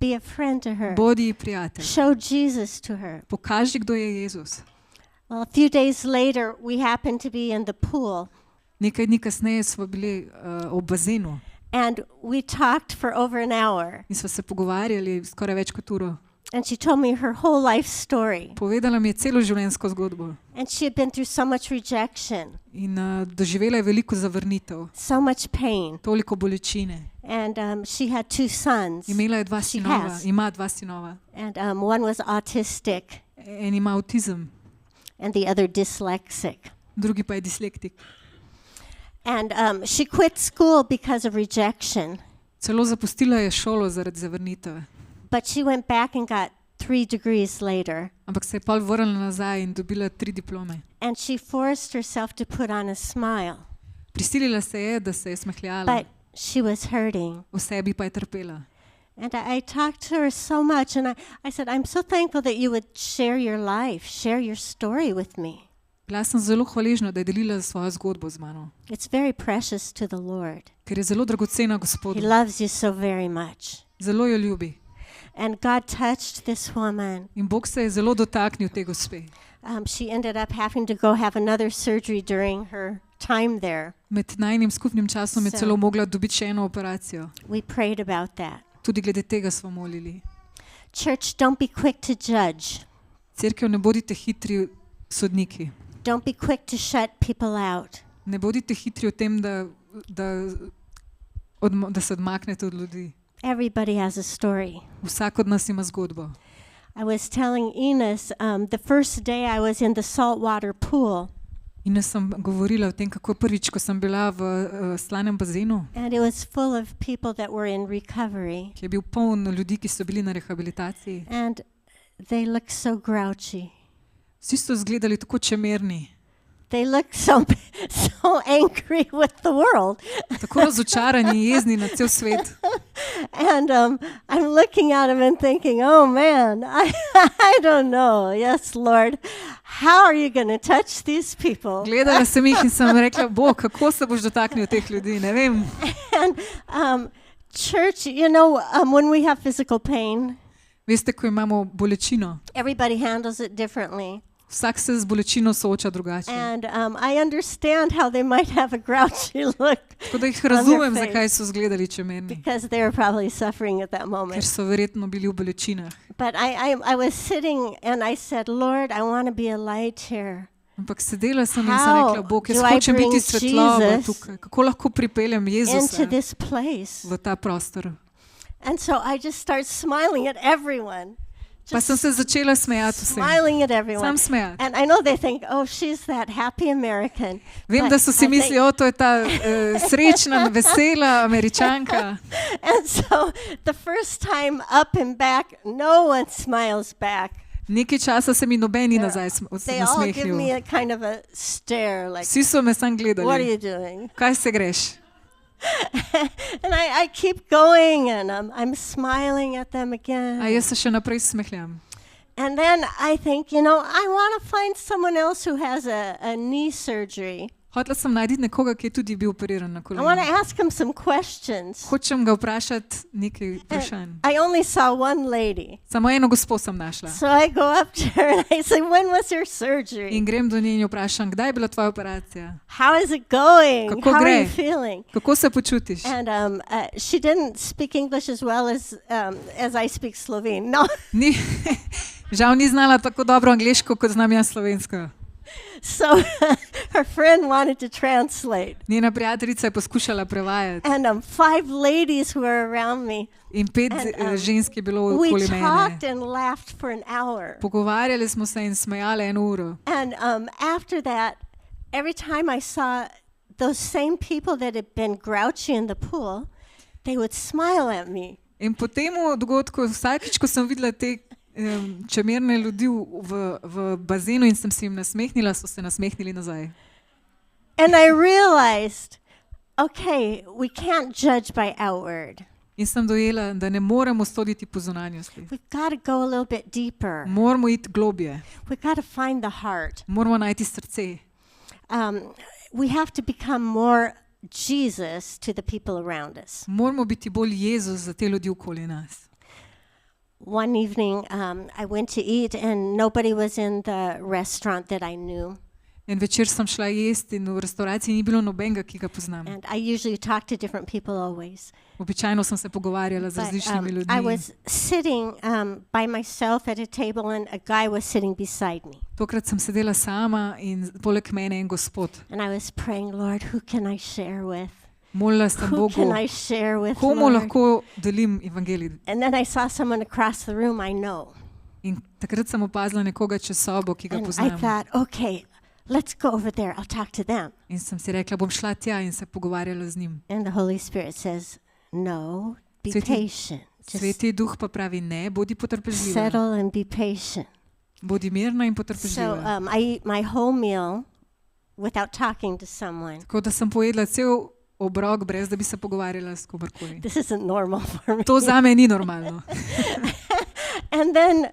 Be a friend to her. bodi ji prijatelj. Show Jesus to her. Pokaži, kdo je Jezus. Well, a few days later, we happened to be in the pool, Nekaj dni kasneje smo bili ob bazenu and we talked for over an hour. in smo se pogovarjali skoraj več kot uro. And she told me her whole life story. Povedala mi je celo življenjsko zgodbo And she had been through so much rejection, in doživela je veliko zavrnitev, so much pain. toliko bolečine. And she had 2 sons, Imela je 2 She sinova, has. ima 2 sinova. and one was autistic, En ima avtizem, and the other dyslexic. drugi pa je dislektik. And she quit school because of rejection, Celo zapustila je šolo zaradi zavrnitve. but she went back and got 3 degrees later. Ampak se je pol vrnila nazaj in dobila 3 diplome. And she forced herself to put on a smile, Prisilila se je, da se je smehljala, but she was hurting. v sebi pa je trpela. And I talked to her so much, and I said, I'm so thankful that you would share your life, share your story with me. Bila sem zelo hvaležna, da je delila svojo zgodbo z mano, It's very precious to the Lord. ker je zelo dragocena He Gospodu. loves you so very much. Zelo jo ljubi. And God touched this woman. In Bog se je zelo dotaknil te gospe. She ended up having to go have another surgery during her time there. Med najnim skupnim časom je So- celo mogla dobiti še eno operacijo. We prayed about that. Tudi glede tega smo molili. Church, don't be quick to judge. Cerkev, ne bodite hitri sodniki. Don't be quick to shut people out. Ne bodite hitri v tem, da se odmaknete od ljudi. Everybody has a story. Vsak od nas ima zgodbo. I was telling Enos, the first day I was in the saltwater pool, In jaz sem govorila o tem, kako prvič, ko sem bila v slanem bazenu, and it was full of people that were in recovery, ki je bil poln ljudi, ki so bili na rehabilitaciji. and they looked so grouchy. Vsi so izgledali tako čemerni, They looked so angry with the world. tako razočarani, jezni na cel svet. And I'm looking at him and thinking, oh man, I don't know. Yes, Lord, how are you going to touch these people? Gledala sem jih in sem rekla, Bog, kako se boš dotaknil teh ljudi, ne vem. And church, when we have physical pain, Veste, ko imamo bolečino, everybody handles it differently. vsak se z bolečino sooča drugače. And I understand how they might have a grouchy look Tako da jih their razumem, face. zakaj so izgledali čemerni, because they were probably suffering at that ker moment. so verjetno bili v bolečinah. But I was sitting and I said, Lord, I want to be a light here. Ampak sedela sem in sem How rekla, Bog, jaz do I hočem biti bring svetloba Jesus tukaj. Kako lahko pripeljem Into Jezusa this place. v ta prostor? And so I just started smiling at everyone. Pa sem se začela smejati vsem. Smiling at everyone. Sam smejati. And I know they think, oh, she's that happy American. Vem, But da so si I think- mislijo, to je ta srečna, vesela Američanka. And so the first time up and back, no one smiles back. Nekaj časa se mi nobeni nazaj They all give me nasmehnil. a kind of a stare, like, Vsi so me sam what are gledali. you doing? Kaj se greš? And I keep going, and I'm smiling at them again. A jaz se še naprej smehljam. And then I think, I want to find someone else who has a knee surgery. Hotela sem najti nekoga, ki je tudi bil operiran na I want to kolenu. ask him some questions. Hočem ga vprašati nekaj vprašanj. And I only saw one lady. Samo eno gospo sem našla. So I go up to her and I say, when was your surgery? In grem do nje in jo vprašam, kdaj je bila tvoja operacija? How is it going? Kako How are gre? you feeling? Kako se počutiš? And she didn't speak English as well as I speak Slovene. No. Ni, žal ni znala tako dobro angleško, kot znam jaz slovensko. So her friend wanted to translate. Njena prijateljica je poskušala prevajati And 5 ladies who were around me. in 5 And, žensk je bilo We okoli mene. talked and laughed for an hour. Pogovarjali smo se in smejali 1 uro. And after that, every time I saw those same people that had been grouchy in the pool, they would smile at me. In po tem dogodku, vsakič, ko sem videla te čemerne ljudi v bazenu in sem se jim nasmehnila, so se nasmehnili nazaj. And I realized, okay, we can't judge by outward. In sem dojela, da ne moremo soditi po zunanjosti. We've got to go a little bit deeper. Moramo iti globje, We've got to find the heart. moramo najti srce. We have to become more Jesus to the people around us. Moramo biti bolj Jezus za te ljudi okoli nas. One evening, I went to eat and nobody was in the restaurant that I knew. En večer sem šla jesti in v restavraciji ni bilo nobenega, ki ga poznam. And I usually talk to different people always. Običajno sem se pogovarjala z But različnimi I ljudmi. was sitting by myself at a table and a guy was sitting beside me. Tokrat sem sedela sama in poleg mene en gospod. And I was praying, Lord, who can I share with? Molila sem Who Bogu, can I share with, komu Lord? lahko delim evangelij. And then I saw someone across the room I know. In takrat sem opazila nekoga čez sobo, ki ga And I poznam. thought, okay, let's go over there. I'll talk to them. In sem si rekla, bom šla tja in se pogovarjala z njim. And the Holy Spirit says, no, be Sveti- patient. Just Sveti duh pa pravi, ne, bodi potrpežljiva. settle and be patient. Bodi mirna in So potrpežljiva. I eat my whole meal without talking to someone. Tako da sem pojedla cel obrok, brez da bi se pogovarjala s komarkoli. This isn't normal for me. To zame ni normalno. And then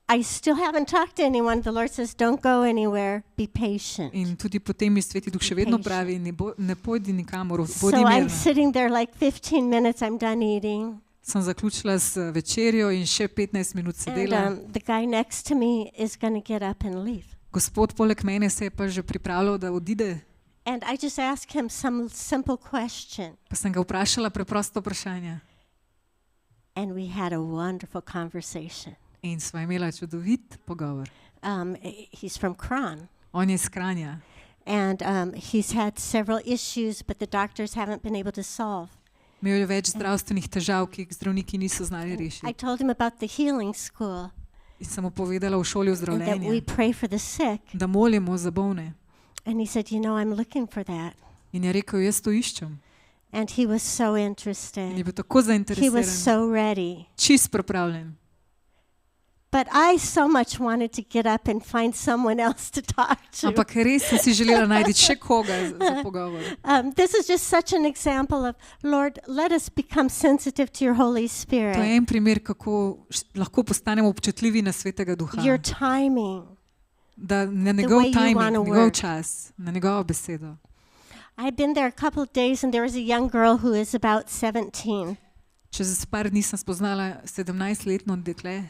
I still haven't talked to anyone. The Lord says, don't go anywhere. Be patient. In tudi potem mi Sveti duh še vedno pravi, ne pojdi nikamor, So bodi I'm mirna. sitting there like 15 minutes. I'm done eating. Sem zaključila s večerjo in še 15 minut And sedela. the guy next to me is going to get up and leave. Gospod poleg mene se je pa že pripravljal, da odide. And I just asked him some simple question. Pa sem ga vprašala preprosto vprašanje. And we had a wonderful conversation. In sva imela čudovit pogovor. He's from Kran. On je iz Kranja. And he's had several issues, but the doctors haven't been able to solve. Imel je več zdravstvenih težav, ki jih zdravniki niso znali I rešiti. told him about the healing school, In sem mu povedala v šoli and that we ozdravljenja, pray for the sick. da molimo za bolne. And he said, I'm looking for that. In je rekel, jaz to iščem. And he was so In je interested. bil tako He was zainteresiran, so ready. čist pripravljen. But I so much wanted to get up and find someone else to talk to. Ampak res sem si želela najti še koga za pogovor. This is just such an example of, Lord, let us become sensitive to your Holy To je Spirit, en primer, kako lahko postanemo občutljivi na Svetega Duha. your timing. Da na way njegov you timing, wanna njegov work. čas, na njegovo besedo. I've been there a couple of days, and there was a young girl who is about 17. Čez par dni sem spoznala 17-letno dekle,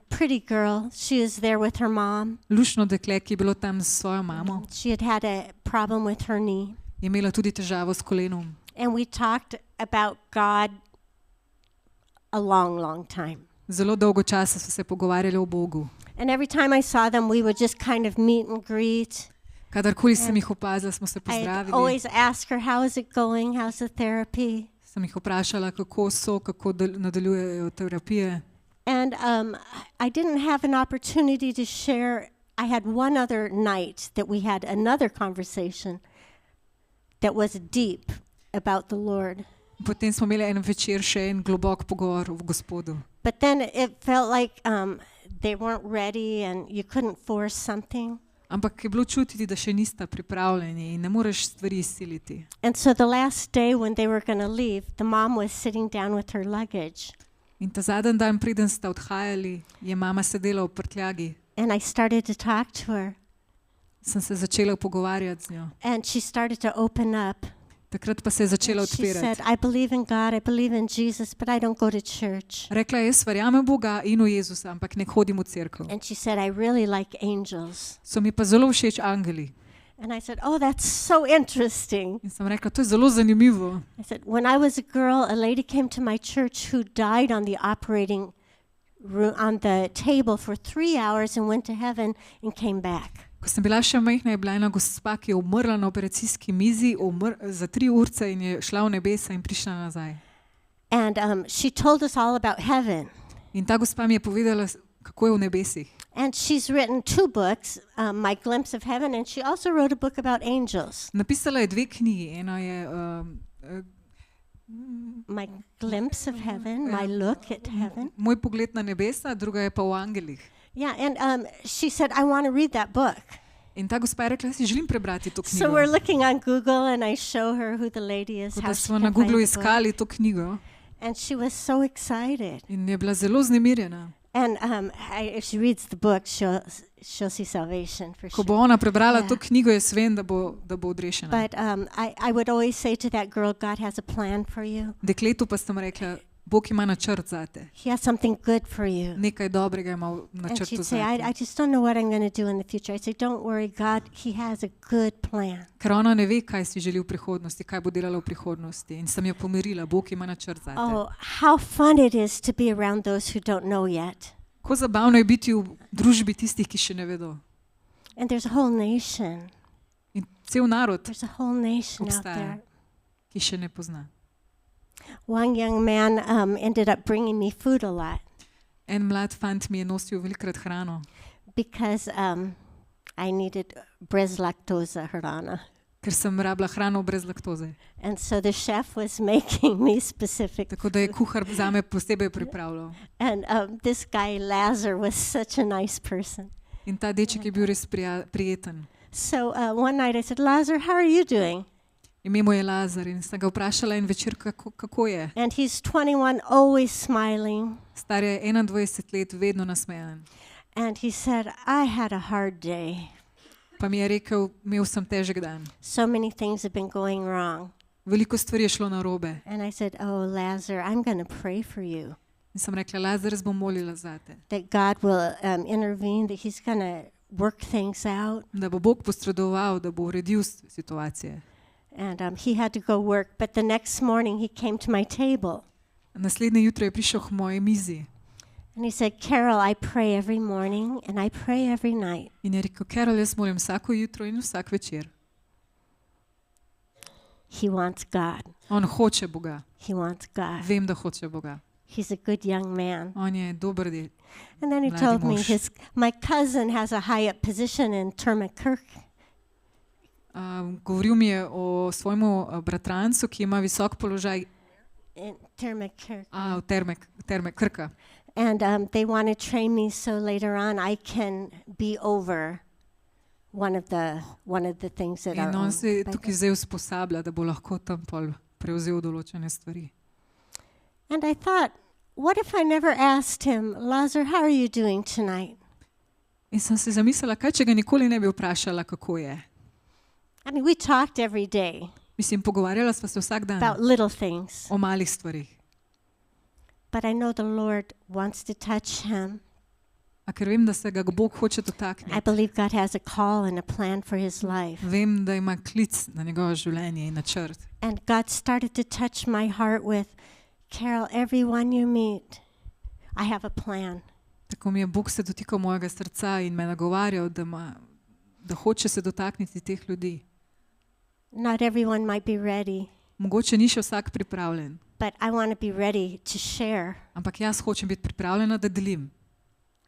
Pretty girl. She was there with her mom. luštno dekle, ki je bilo tam s svojo mamo. She had had a problem with her knee. Je imela tudi težavo s kolenom. And we talked about God a long, long time. Zelo dolgo časa so se pogovarjali o Bogu. And every time I saw them, we would just kind of meet and greet. Kadarkoli sem jih opazila, smo se I'd pozdravili. always ask her, how is it going? How's the therapy? Sem jih vprašala, kako so, kako nadaljujejo terapije. And I didn't have an opportunity to share. I had one other night that we had another conversation that was deep about the Lord. Potem smo imeli en večer še en globok pogovor o Gospodu. But then it felt like they weren't ready and you couldn't force something. Ampak je bilo čutiti, da še nista pripravljeni in ne moreš stvari izsiliti. And so the last day when they were going to leave, the mom was sitting down with her luggage. In ta zadnji dan, preden sta odhajali, je mama sedela v prtljagi. And I started to talk to her. Sem se začela pogovarjati z njo. And she started to open up. Takrat pa se je začela She said, odpirati. I believe in God, I believe in Jesus, but I don't go to church. Rekla je, jaz verjamem Boga in v Jezusa, ampak ne hodim v cerkev. And she said, I really like angels. So mi pa zelo všeč angeli. And I said, oh, that's so interesting. In sem rekla, to je zelo zanimivo. I said, when I was a girl, a lady came to my church who died on the operating room, on the table for 3 hours and went to heaven and came back. Ko sem bila še majhna, je bila ena gospa, ki je umrla na operacijski mizi za 3 urce in je šla v nebesa in prišla nazaj. And she told us all about heaven. In ta gospa mi je povedala, kako je v nebesih. And she's written 2 books, My Glimpse of Heaven, and she also wrote a book about angels. Napisala je 2 knjigi. Ena je My Glimpse of Heaven, My Look at Heaven. Moj pogled na nebesa, druga je pa v angelih. Yeah, and she said, I want to read that book. In ta gospa je rekla, jaz si želim prebrati to So we're knjigo. looking on Google, and I show her who the lady is, Tako how da she smo can na find Googlu the book. iskali to knjigo And she was so excited. in je bila zelo znemirjena. And if she reads the book, she'll see salvation for Ko sure. bo ona prebrala Ja. to knjigo, jaz vem, da bo odrešena. But I would always say to that girl, God has a plan for you. Dekletu pa sem rekla, Bog ima načrt zate. He has something good for you. Nekaj dobrega ima v And načrtu she'd say, I zate. just don't know what I'm going to do in the future. I say, don't worry, God, He has a good plan. Ker ona ne ve, kaj si želi v prihodnosti, kaj bo delala v prihodnosti. In sem jo pomirila, Bog ima načrt zate. Oh, how fun it is to be around those who don't know yet. Kako zabavno je biti v družbi tistih, ki še ne vedo. And there's a whole nation. In cel narod, There's a whole nation out Obstaja. there. ki še ne pozna. One young man ended up bringing me food a lot En mlad fant mi je nosil velikrat hrano, because I needed brez lactosa hrana. ker sem rabila hrano brez laktoze. And so the chef was making me specific. Tako da je kuhar zame posebej pripravljal. And this guy, Lazar, was such a nice person. In ta deček je bil res prijeten. So one night I said, Lazar, how are you doing? Ime mu je Lazar in sem ga vprašala en večer, kako je. And he's 21, always smiling. Star je 21 let, vedno nasmejan. And he said, I had a hard day. Pa mi je rekel, imel sem težek dan. So many things have been going wrong. Veliko stvari je šlo narobe. And I said, oh, Lazar, I'm going to pray for you. In sem rekla, Lazar, jaz bom molila zate. That God will intervene, that He's going to work things out. Da bo Bog posredoval, da bo uredil situacije. And he had to go work. But the next morning he came to my table. Naslednje jutro je prišel k moji mizi And he said, Carol, I pray every morning and I pray every night. in je rekel, Carol, jaz molim vsako jutro in vsak večer. He wants God. On hoče Boga. He wants God. Vem, da hoče Boga. He's a good young man. On je dober del. And then he Mladi told me mož. my cousin has a high up position in Termakirk. Govoril mi je o svojemu bratrancu, ki ima visok položaj In Termakirk. v terme Krka. And they want to train me so later on I can be over one of the things that are In on on se je by tukaj zdaj usposablja, da bo lahko tam pol prevzel določene stvari. And I thought, what if I never asked him, Lazar, how are you doing tonight? In sem se zamislila, kaj če ga nikoli ne bi vprašala, kako je. I mean, we talked every day Mislim, pogovarjala sva se vsak dan about little things. o malih stvarih. But I know the Lord wants to touch him. A ker vem, da se ga Bog hoče I dotakniti. believe God has a call and a plan for his life. Vem, da ima klic na njegovo življenje in načrt. And God started to touch my heart with, Carol, everyone you meet, I have a plan. Tako mi je Bog se dotikal mojega srca in me nagovarjal, da hoče se dotakniti teh ljudi. Not everyone might be ready, Mogoče ni še vsak pripravljen, but I want to be ready to share. ampak jaz hočem biti pripravljena, da delim.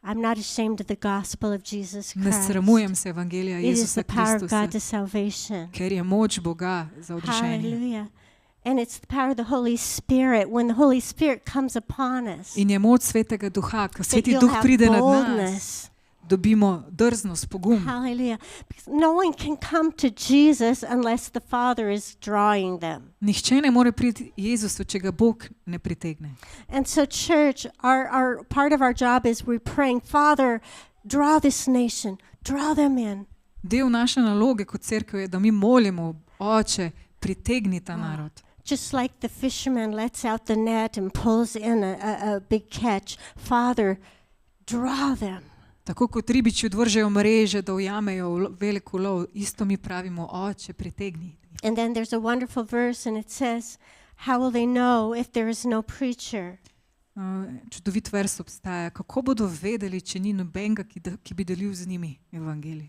I'm not ashamed of the gospel of Jesus Ne Christ. sramujem se evangelija It is Jezusa the power of Kristusa, God to salvation. ker je moč Boga za odrešenje. Hallelujah. And it's the power of the Holy Spirit. When the Holy Spirit comes upon us, In je moč Svetega Duha, ko that Sveti you'll Duh have pride nad nas, boldness. dobimo drznost, pogum. Hallelujah. Because no one can come to Jesus unless the Father is drawing them. Nihče ne more priti Jezusu, če ga Bog ne pritegne. And so, church, our part of our job is we're praying, Father, draw this nation, draw them in. Del naše naloge kot cerkev je, da mi molimo, Oče, pritegni ta narod. Just like the fisherman lets out the net and pulls in a big catch, Father, draw them. Tako kot ribiči odvržejo mreže, da ujamejo velik ulov, isto mi pravimo, Oče, pritegni. And then there's a wonderful verse and it says, how will they know if there is no preacher? Čudovit vers obstaja. Kako bodo vedeli, če ni nobenega, ki bi delil z njimi evangelij?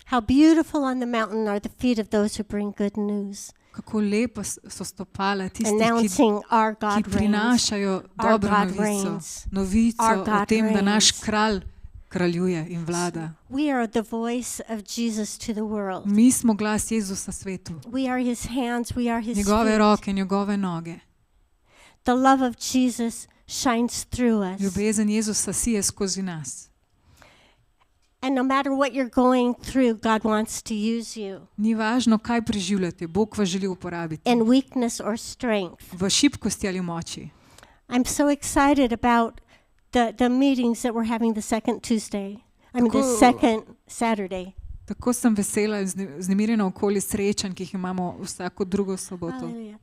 How beautiful on the mountain are the feet of those who bring good news, Kako lepa so stopala tistih, announcing our ki God reigns. prinašajo Our dobro God novico. reigns. Novico Our o God tem, da naš reigns. kralj kraljuje in vlada. We are the voice of Jesus to the world. Mi smo glas Jezusa svetu. We are his hands, we are his Njegove feet. roke, njegove noge. The love of Jesus shines through us. Ljubezen Jezusa sije skozi nas. And no matter what you're going through, God wants to use you Ni važno, kaj preživljate, Bog vas želi uporabiti. in weakness or strength. V šibkosti ali moči. I'm so excited about the meetings that we're having the second Tuesday. I mean, the Tako- second Saturday. Tako sem vesela in vznemirjena okoli srečanj, ki jih imamo vsako drugo soboto. Hallelujah.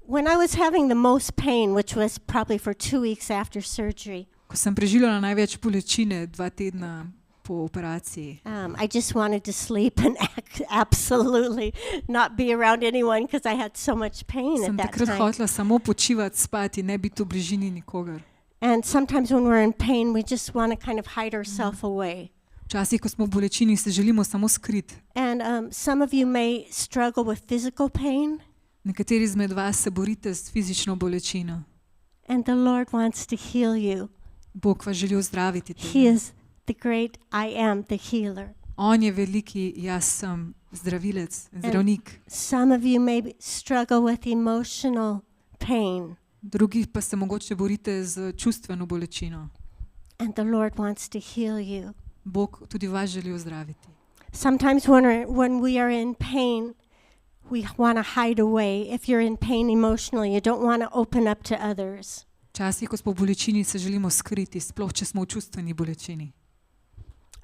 When I was having the most pain, which was probably for 2 weeks after surgery, Ko sem preživljala največ bolečine 2 tedna po operaciji, I just wanted to sleep and absolutely not be around anyone because I had so much pain sem at that takrat time. hotela samo počivati, spati, ne biti v bližini nikogar. And sometimes when we're in pain, we just want to kind of hide ourselves away. Včasih, ko smo v bolečini, se želimo samo skriti. And some of you may struggle with physical pain, Nekateri izmed vas se borite s fizično bolečino. and the Lord wants to heal you. Bog vas želi ozdraviti. He tega. is the great I am, the healer. On je veliki, jaz sem zdravilec, zdravnik. Some of you may struggle with emotional pain, Drugi pa se mogoče borite z čustveno bolečino. and the Lord wants to heal you. Bog tudi vas želi ozdraviti. Sometimes when we are in pain, we want to hide away. If you're in pain emotionally, you don't want to open up to others. Včasih, ko smo v bolečini, se želimo skriti, sploh če smo v čustveni bolečini.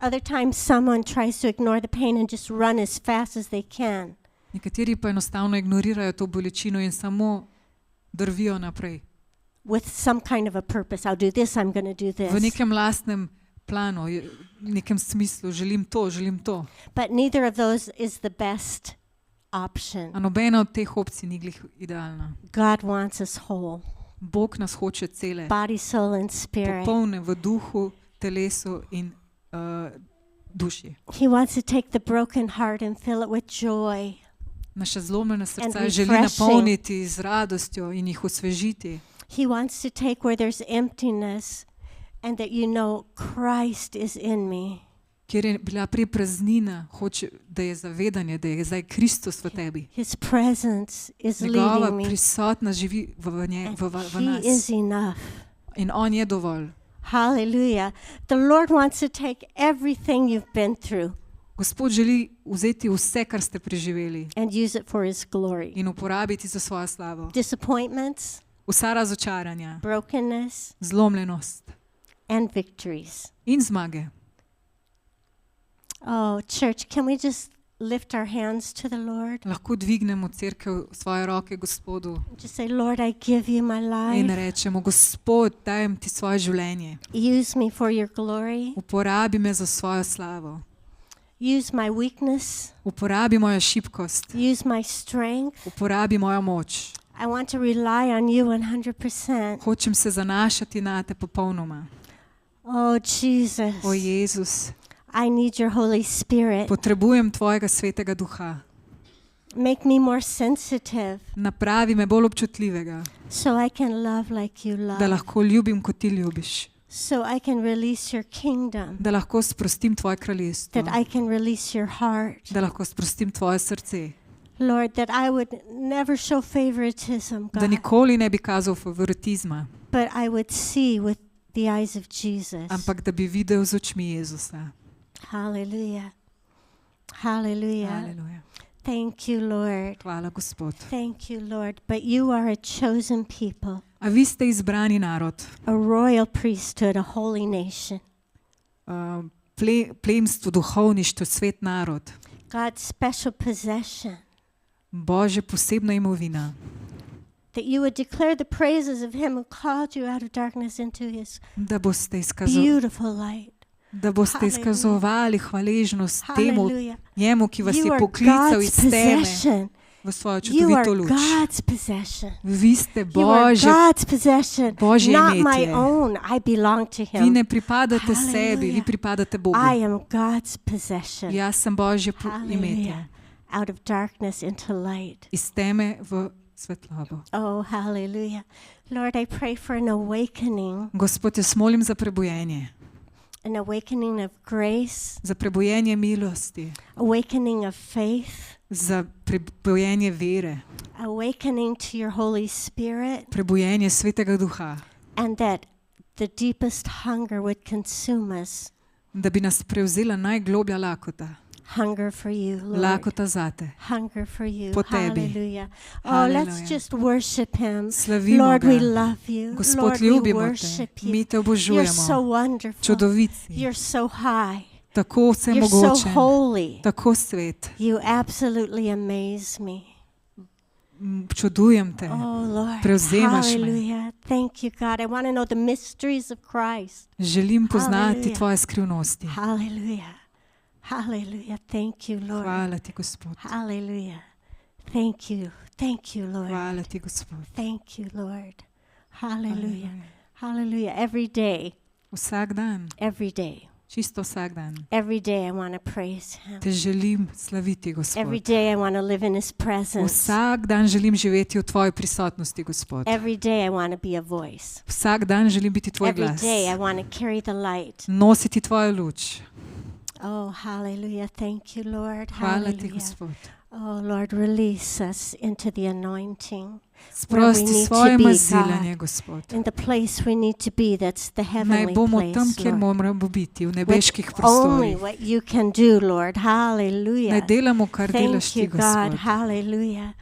Other times, someone tries to ignore the pain and just run as fast as they can. Nekateri pa enostavno ignorirajo to bolečino in samo drvijo naprej. With some kind of a purpose. I'll do this, I'm going to do V this. nekem lastnem planu, v nekem smislu, želim to, želim to. But neither of those is the best option. A nobena od teh opcij ni glih idealna. God wants us whole, Bog nas hoče cele, body, soul, and spirit. popolne v duhu, telesu in duši. He wants to take the broken heart and fill it with joy. Naše zlomljene srca And želi refreshing. napolniti z radostjo in jih osvežiti. He wants to take where there's emptiness and that you know Christ is in me. Kjer je bila prej praznina, hoče, da je zavedanje, da je zdaj Kristus v tebi. His presence is Njegova leading me. prisotnost živi v And v he nas. is enough. In on je dovolj. Hallelujah. The Lord wants to take everything you've been through Gospod želi vzeti vse, kar ste preživeli and use it for his glory. in uporabiti za svojo slavo. Disappointments, Vsa razočaranja, brokenness, zlomljenost and victories. in zmage. Oh, church, can we just lift our hands to the Lord? Lahko dvignemo cerkev svoje roke Gospodu Just say, Lord, I give you my in life. rečemo, Gospod, dajem ti svoje življenje. Use me for your glory. Uporabi me za svojo slavo. Use my weakness. Uporabi mojo šibkost. Use my strength. Uporabi mojo moč. I want to rely on you 100%. Hočem se zanašati na te popolnoma. Oh, Jesus. O Jezus, I need your Holy Spirit. potrebujem tvojega svetega duha. Make me more sensitive Napravi me bolj občutljivega, so I can love like you da love. lahko ljubim, kot ti ljubiš. So I can release your kingdom. Da lahko sprostim tvoje kraljestvo. That I can release your heart. Da lahko sprostim tvoje srce. Lord, that I would never show favoritism, Da God, nikoli ne bi kazal favoritizma, but I would see with the eyes of Jesus. ampak da bi videl z očmi Jezusa. Hallelujah. Hallelujah. Aleluja. Thank you, Lord. Hvala, Gospod. Thank you, Lord. But you are a chosen people, A vi ste izbrani narod, a royal priesthood, a holy nation. plemstvo, duhovništvo, svet narod, God's special possession. Božja posebna imovina. That you would declare the praises of him who called you out of darkness into his Da boste, beautiful light. Hallelujah. Izkazovali hvaležnost temu, Hallelujah. njemu, ki vas You je are poklical God's iz teme possession. v svojo You are čudovito luč. God's possession. Vi ste You are Božje, God's possession, Božje not my imetje. own. I belong to Vi him. ne pripadate Hallelujah. sebi, vi pripadate Bogu. I am God's possession. Jaz sem Božje Hallelujah. imetje. Out of darkness into light. Iz teme v svetlobo. Oh, hallelujah. Lord, I pray for an awakening, Gospod, jaz molim za prebujenje. an awakening of grace, Za prebujenje milosti. awakening of faith, Za prebujenje vere. awakening to your Holy Spirit, Prebujenje svetega duha. and that the deepest hunger would consume us. Da bi nas prevzela najgloblja lakota. Hunger for you, Lord. Lakota zate. Hunger for you. Po tebi. Hallelujah. Oh, Hallelujah. let's just worship him. Slavimo Lord, ga. we love you. Gospod, Lord, we ljubimo te. worship you. Mi te You're obožujemo. so wonderful. Čudovici. You're so high. Tako You're vsemogočen. so holy. Tako svet. You absolutely amaze me. Čudujem te. Oh, Lord. Prevzemaš me. Hallelujah. Thank you, God. I want to know the mysteries of Christ. Želim poznati Hallelujah. tvoje skrivnosti. Hallelujah. Hallelujah. Thank you, Lord. Hvala ti, Gospod. Hallelujah. Thank you. Thank you, Lord. Hvala ti, Gospod. Thank you, Lord. Hallelujah. Haleluja. Hallelujah. Every day, Vsak dan, čisto vsak dan, every day I want to praise him. te želim slaviti, Every Gospod. day I want to live in his presence. Vsak dan želim živeti v tvoji prisotnosti, Gospod. Every day I want to be a voice. Vsak dan želim biti tvoj Every glas. day I want to carry the light. Nositi tvojo luč. Oh, hallelujah. Thank you, Lord. Hvala ti, Hallelujah. Gospod. Oh, Lord, release us into the anointing. Sprosti need to svoje be, mazilanje, God. Gospod. In the place we need to be, that's the Naj heavenly bomo place, tam, kjer Lord. moramo biti, v With nebeških only prostorih. what you can do, Lord. Hallelujah. Naj delamo, kar delaš Thank ti, you, God. Gospod. Hallelujah.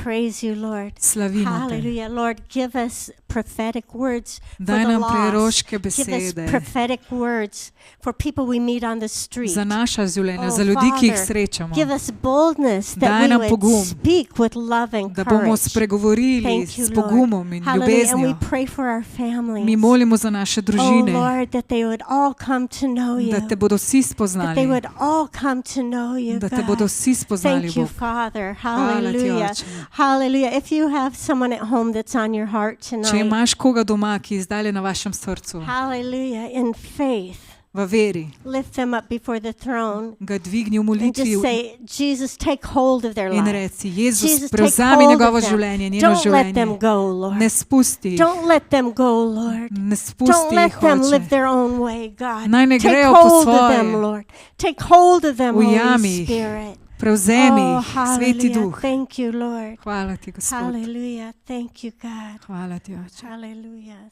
Praise you, Lord. Slavimo te. Hallelujah. Lord, give us prophetic words for Daj the nam lost. proroške Give us besede prophetic words for people we meet on the street. za naša življenja, Oh, za ljudi, ki jih Father, srečamo. Give us boldness Daj that we nam would pogum, speak with love and Da bomo courage. spregovorili Thank you, s Lord. pogumom in Hallelujah. And we ljubeznijo. pray for our families. Mi molimo za naše Oh, družine, Lord, that they would all come to know you. da te bodo vsi That they spoznali, would all come to know you, da te God. bodo vsi spoznali, Thank you, Bog. Father. Hvala ti, Hallelujah. Oče. Hallelujah. If you have someone at home that's on your heart Če tonight, imaš koga doma, ki je zdaj na vašem srcu, hallelujah, in faith, v veri, lift them up before the throne ga dvigni v and molitvi just say, Jesus, take hold of their in life. reci, Jezus, Jesus, take prevzami hold njegovo of them. življenje, njeno Don't let them življenje. go, Lord. Ne spusti jih, Don't let them go, Lord. ne Don't spusti let jih, them live Oče. their own way, God. Naj ne Take grejo po hold of them, svoje. Lord. Take hold of them, Ujami Holy jih. Spirit. Prevzemi Oh, jih, Sveti hallelujah. Duh. Thank you, Lord. Hvala ti, Gospod. Hallelujah. Thank you, God. Hvala ti, Oče. Hallelujah.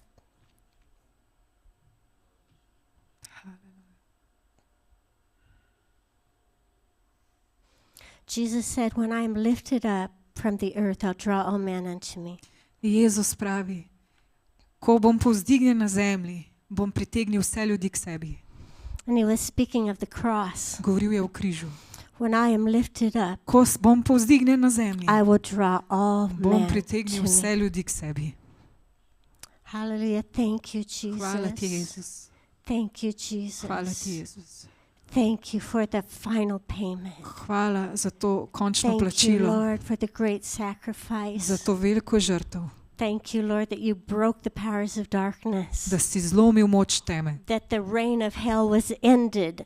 Jesus said, when I am lifted up from the earth, I'll draw all men unto me. Jezus pravi, ko bom povzdignjen na zemlji, bom pritegnil vse ljudi k sebi. And he was speaking of the cross. Govoril je o križu. When I am lifted up, Ko bom povzdignjen na zemlji, I will draw all bom men pritegnil to vse me. ljudi k sebi. Hallelujah. Thank you, Hvala ti, Jesus. Jezus. Thank you, Hvala ti, Jesus. Jezus. Thank you for the final payment. Hvala za to končno Thank you, plačilo, Lord, for the great sacrifice. za to veliko žrtev, Thank you, Lord, that you broke the powers of darkness, da si zlomil moč teme, that the reign of hell was ended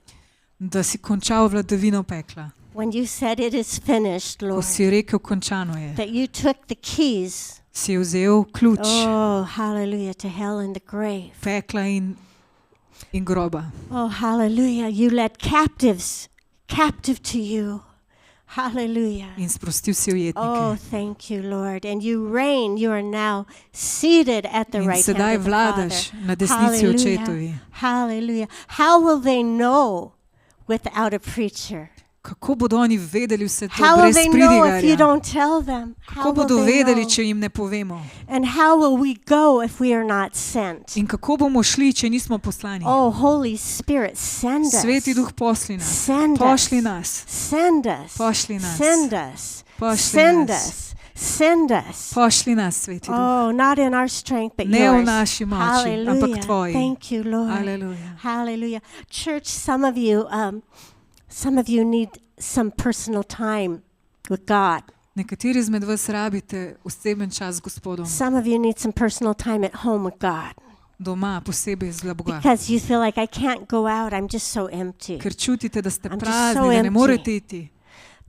da si končal vladavino pekla. when you said it is finished, Ko Lord, si rekel, končano je, that you took the keys, si vzel ključ oh, hallelujah, to hell and the grave. pekla in groba. Oh, hallelujah, you led captives captive to you. Hallelujah. In sprostil si Oh, ujetnike. thank you, Lord. And you reign. You are now seated at the In right hand sedaj of the vladaš Father. na desnici očetovi. Hallelujah. How will they know without a preacher? Kako bodo oni vedeli vse to How will brez they know if you pridigarja? don't tell them? How Kako will bodo they vedeli, know? če jim ne povemo? And how will we go if we are not sent? In kako bomo šli, če nismo poslani? Oh, Holy Spirit, send us. Sveti duh, pošli nas. Send us. Pošli nas. Send us. Pošli nas. Send us. Pošli Send nas. us. Send us. Pošli nas, Sveti duh. Oh, not in our strength, but Ne v yours. naši moči, ampak Hallelujah. tvoji. Thank you, Lord. Aleluja. Hallelujah. Church, some of you need some personal time with God. Nekateri izmed vas rabite oseben čas z Gospodom. Some of you need some personal time at home with God Doma, posebej z Boga. because you feel like I can't go out. I'm just so empty. Ker čutite, da ste I'm just prazni, so da ne empty. morete iti.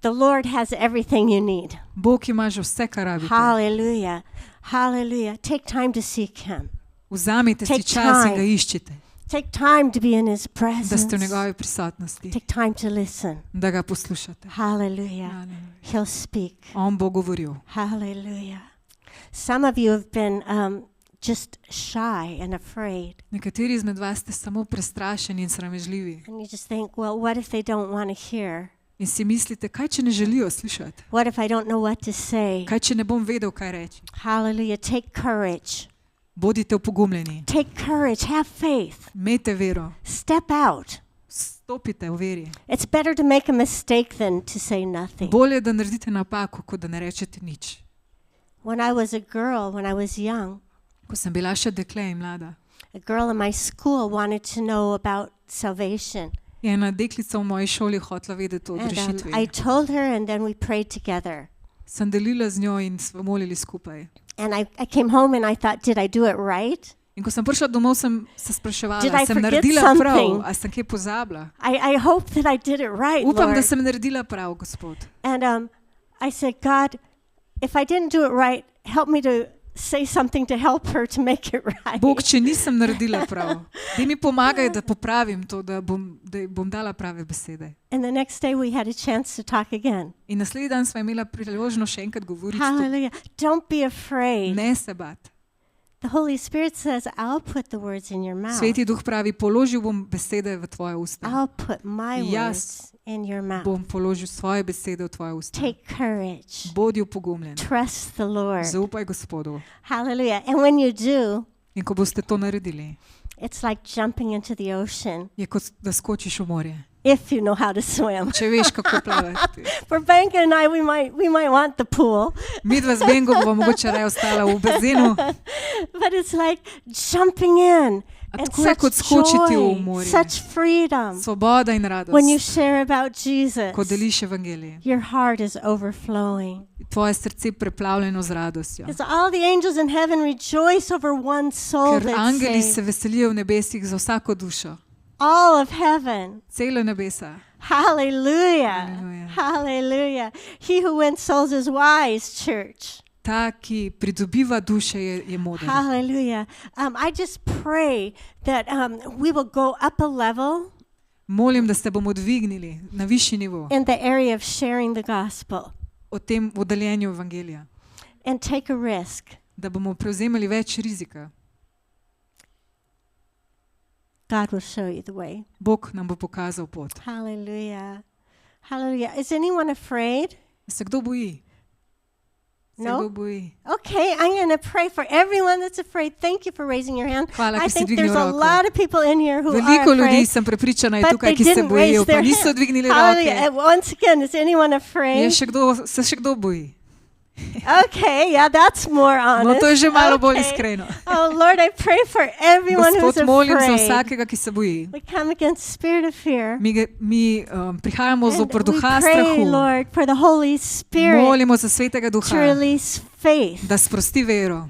The Lord has everything you need. Bog ima že vse, kar rabite. Hallelujah. Hallelujah. Take time to seek Him. Vzamite si Take čas in time. ga iščite, Take time to be in His da presence. ste v njegovi prisotnosti, Take time to listen. da ga poslušate. Hallelujah. Aleluja. He'll speak. On bo govoril. Hallelujah. Some of you have been just shy and afraid. Nekateri izmed vas ste samo prestrašeni in sramežljivi And you just think, well, what if they don't want to hear? in si mislite, kaj če ne želijo slišati? What if I don't know what to say? Kaj če ne bom vedel, kaj reči? Hallelujah. Take courage. Bodite opogumljeni, Take courage. Have faith. imejte vero, Step out. stopite v veri. It's better to make a mistake than to say nothing. Bolje, da naredite napako, kot da ne rečete nič. When I was a girl, when I was young, Ko sem bila še dekle in mlada, a girl in my school wanted to know about salvation. je ena deklica v moji šoli hotela vedeti o And odrešitvi. I told her, and then we prayed together. Sem delila z njo in smo molili skupaj. And I came home and I thought, did I do it right? In ko sem prišla domov, sem se spraševala, Did I sem forget naredila something? prav, a sem kaj pozabila. I hope that I did it right, Upam, da Lord. sem naredila prav, Gospod. And I said, God, if I didn't do it right, help me to say something to help her to make it right. Bog, če nisem naredila prav, da mi pomagaj, da popravim to, da bom dala prave besede. And the next day we had a chance to talk again. In naslednji dan sva imela priložnost še enkrat govoriti. Hallelujah. Don't be afraid. Ne se bati. The Holy Spirit says, I'll put the words in your mouth. Sveti duh pravi, položil bom besede v tvoje usta. I'll put my Jaz words in your mouth. Bom položil svoje besede v tvoje usta. Take courage. Bodi opogumljen. Trust the Lord. Zaupaj Gospodu. Hallelujah. And when you do, In ko boste to naredili, it's like jumping into the ocean je kot da skočiš v morje. if you know how to swim. Če veš, kako plavati. For Banka and I, we might want the pool, Midva z Bengo bova mogoče raje ostala v bazenu, but it's like jumping in a and tako je kot such skočiti v joy, morje. such freedom. Svoboda in When you radost, share about Jesus, ko deliš evangelije. your heart is overflowing. Tvoje srce preplavljeno z radostjo. Because all the angels in heaven rejoice over one soul Ker that's angeli se saved. veselijo v nebesih za vsako dušo. All of heaven. Celo nebesa. Hallelujah. Hallelujah. Hallelujah. He who wins souls is wise, church. Ta, ki pridobiva duše, je moder. Hallelujah. I just pray that we will go up a level Molim, da se bomo dvignili na višji nivo in the area of sharing the gospel o tem oddaljenju evangelija. and take a risk. Da bomo prevzemali več rizika. God will show you the way. Bog nam bo pokazal pot. Hallelujah. Hallelujah. Is anyone afraid? Se kdo boji? Se No? kdo boji? Okay, I'm going to pray for everyone that's afraid. Thank you for raising your hand. Hvala, I ker si think dvignil there's a roko. lot of people in here who Veliko are ljudi, afraid, sem prepričana, je but tukaj, they ki se didn't bojijo, raise pa their niso hand. dvignili Hallelujah. roke. Once again, is anyone afraid? Se še kdo boji? Okay, yeah, that's more honest. No, to je že malo bolj Okay. iskreno. Oh, Lord, I pray for everyone who's Gospod, molim za afraid. vsakega, ki se boji. We come against spirit of fear. Mi prihajamo And zoper we duha pray, strahu. Lord, for the Holy Spirit Molimo za svetega to duha, release faith, da sprosti vero,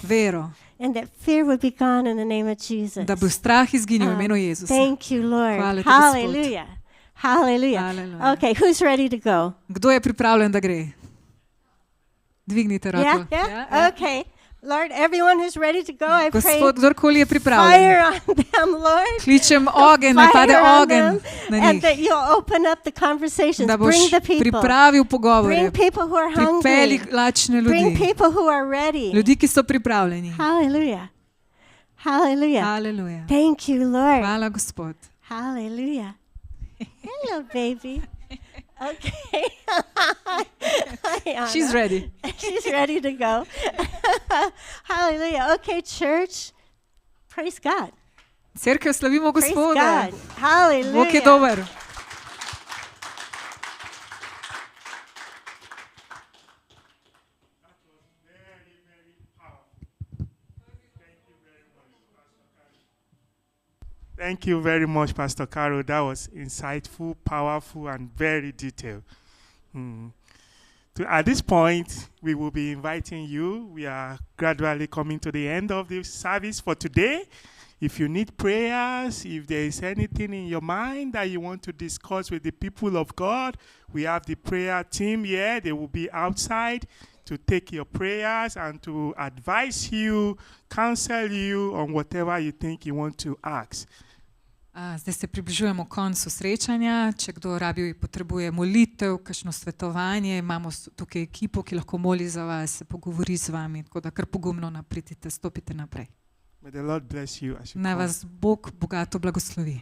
vero, and that fear would be gone in the name of Jesus. da bo strah izginil v imenu Jezusa. Thank you, Lord. Hvala ti, Gospod. Hallelujah. Hallelujah. Hallelujah. Okay, who's ready to go? Kdo je pripravljen, da gre? Dvignite roko. Yeah? Okay. Lord, everyone who's ready to go, I pray Gospod, kdorkoli je pripravljen, fire on them, Lord. kličem ogenj, naj pade Fire on ogenj them, na and njih, that you'll open up the conversations. da boš Bring the people. pripravil pogovore, Bring people who are pripeli hungry. lačne Bring ljudi, people who are ready. ljudi, ki so pripravljeni. Hallelujah. Hallelujah. Haleluja. Thank you, Lord. Hvala, Gospod. Hallelujah. Hello, baby. Okay. Hi, She's Anna. ready. She's ready to go. Hallelujah. Okay, church. Praise God. Cerkev slavimo Praise Gospoda. God. Hallelujah. Bog je dober. Thank you very much, Pastor Caro. That was insightful, powerful, and very detailed. At this point, we will be inviting you. We are gradually coming to the end of the service for today. If you need prayers, if there is anything in your mind that you want to discuss with the people of God, we have the prayer team here. They will be outside to take your prayers and to advise you, counsel you on whatever you think you want to ask. Zdaj se približujemo koncu srečanja. Če kdo rabi, potrebuje molitev, kakšno svetovanje, imamo tukaj ekipo, ki lahko moli za vas, se pogovori z vami, tako da kar pogumno napridite, stopite naprej. May the Lord bless you as you Naj come. vas Bog bogato blagoslovi.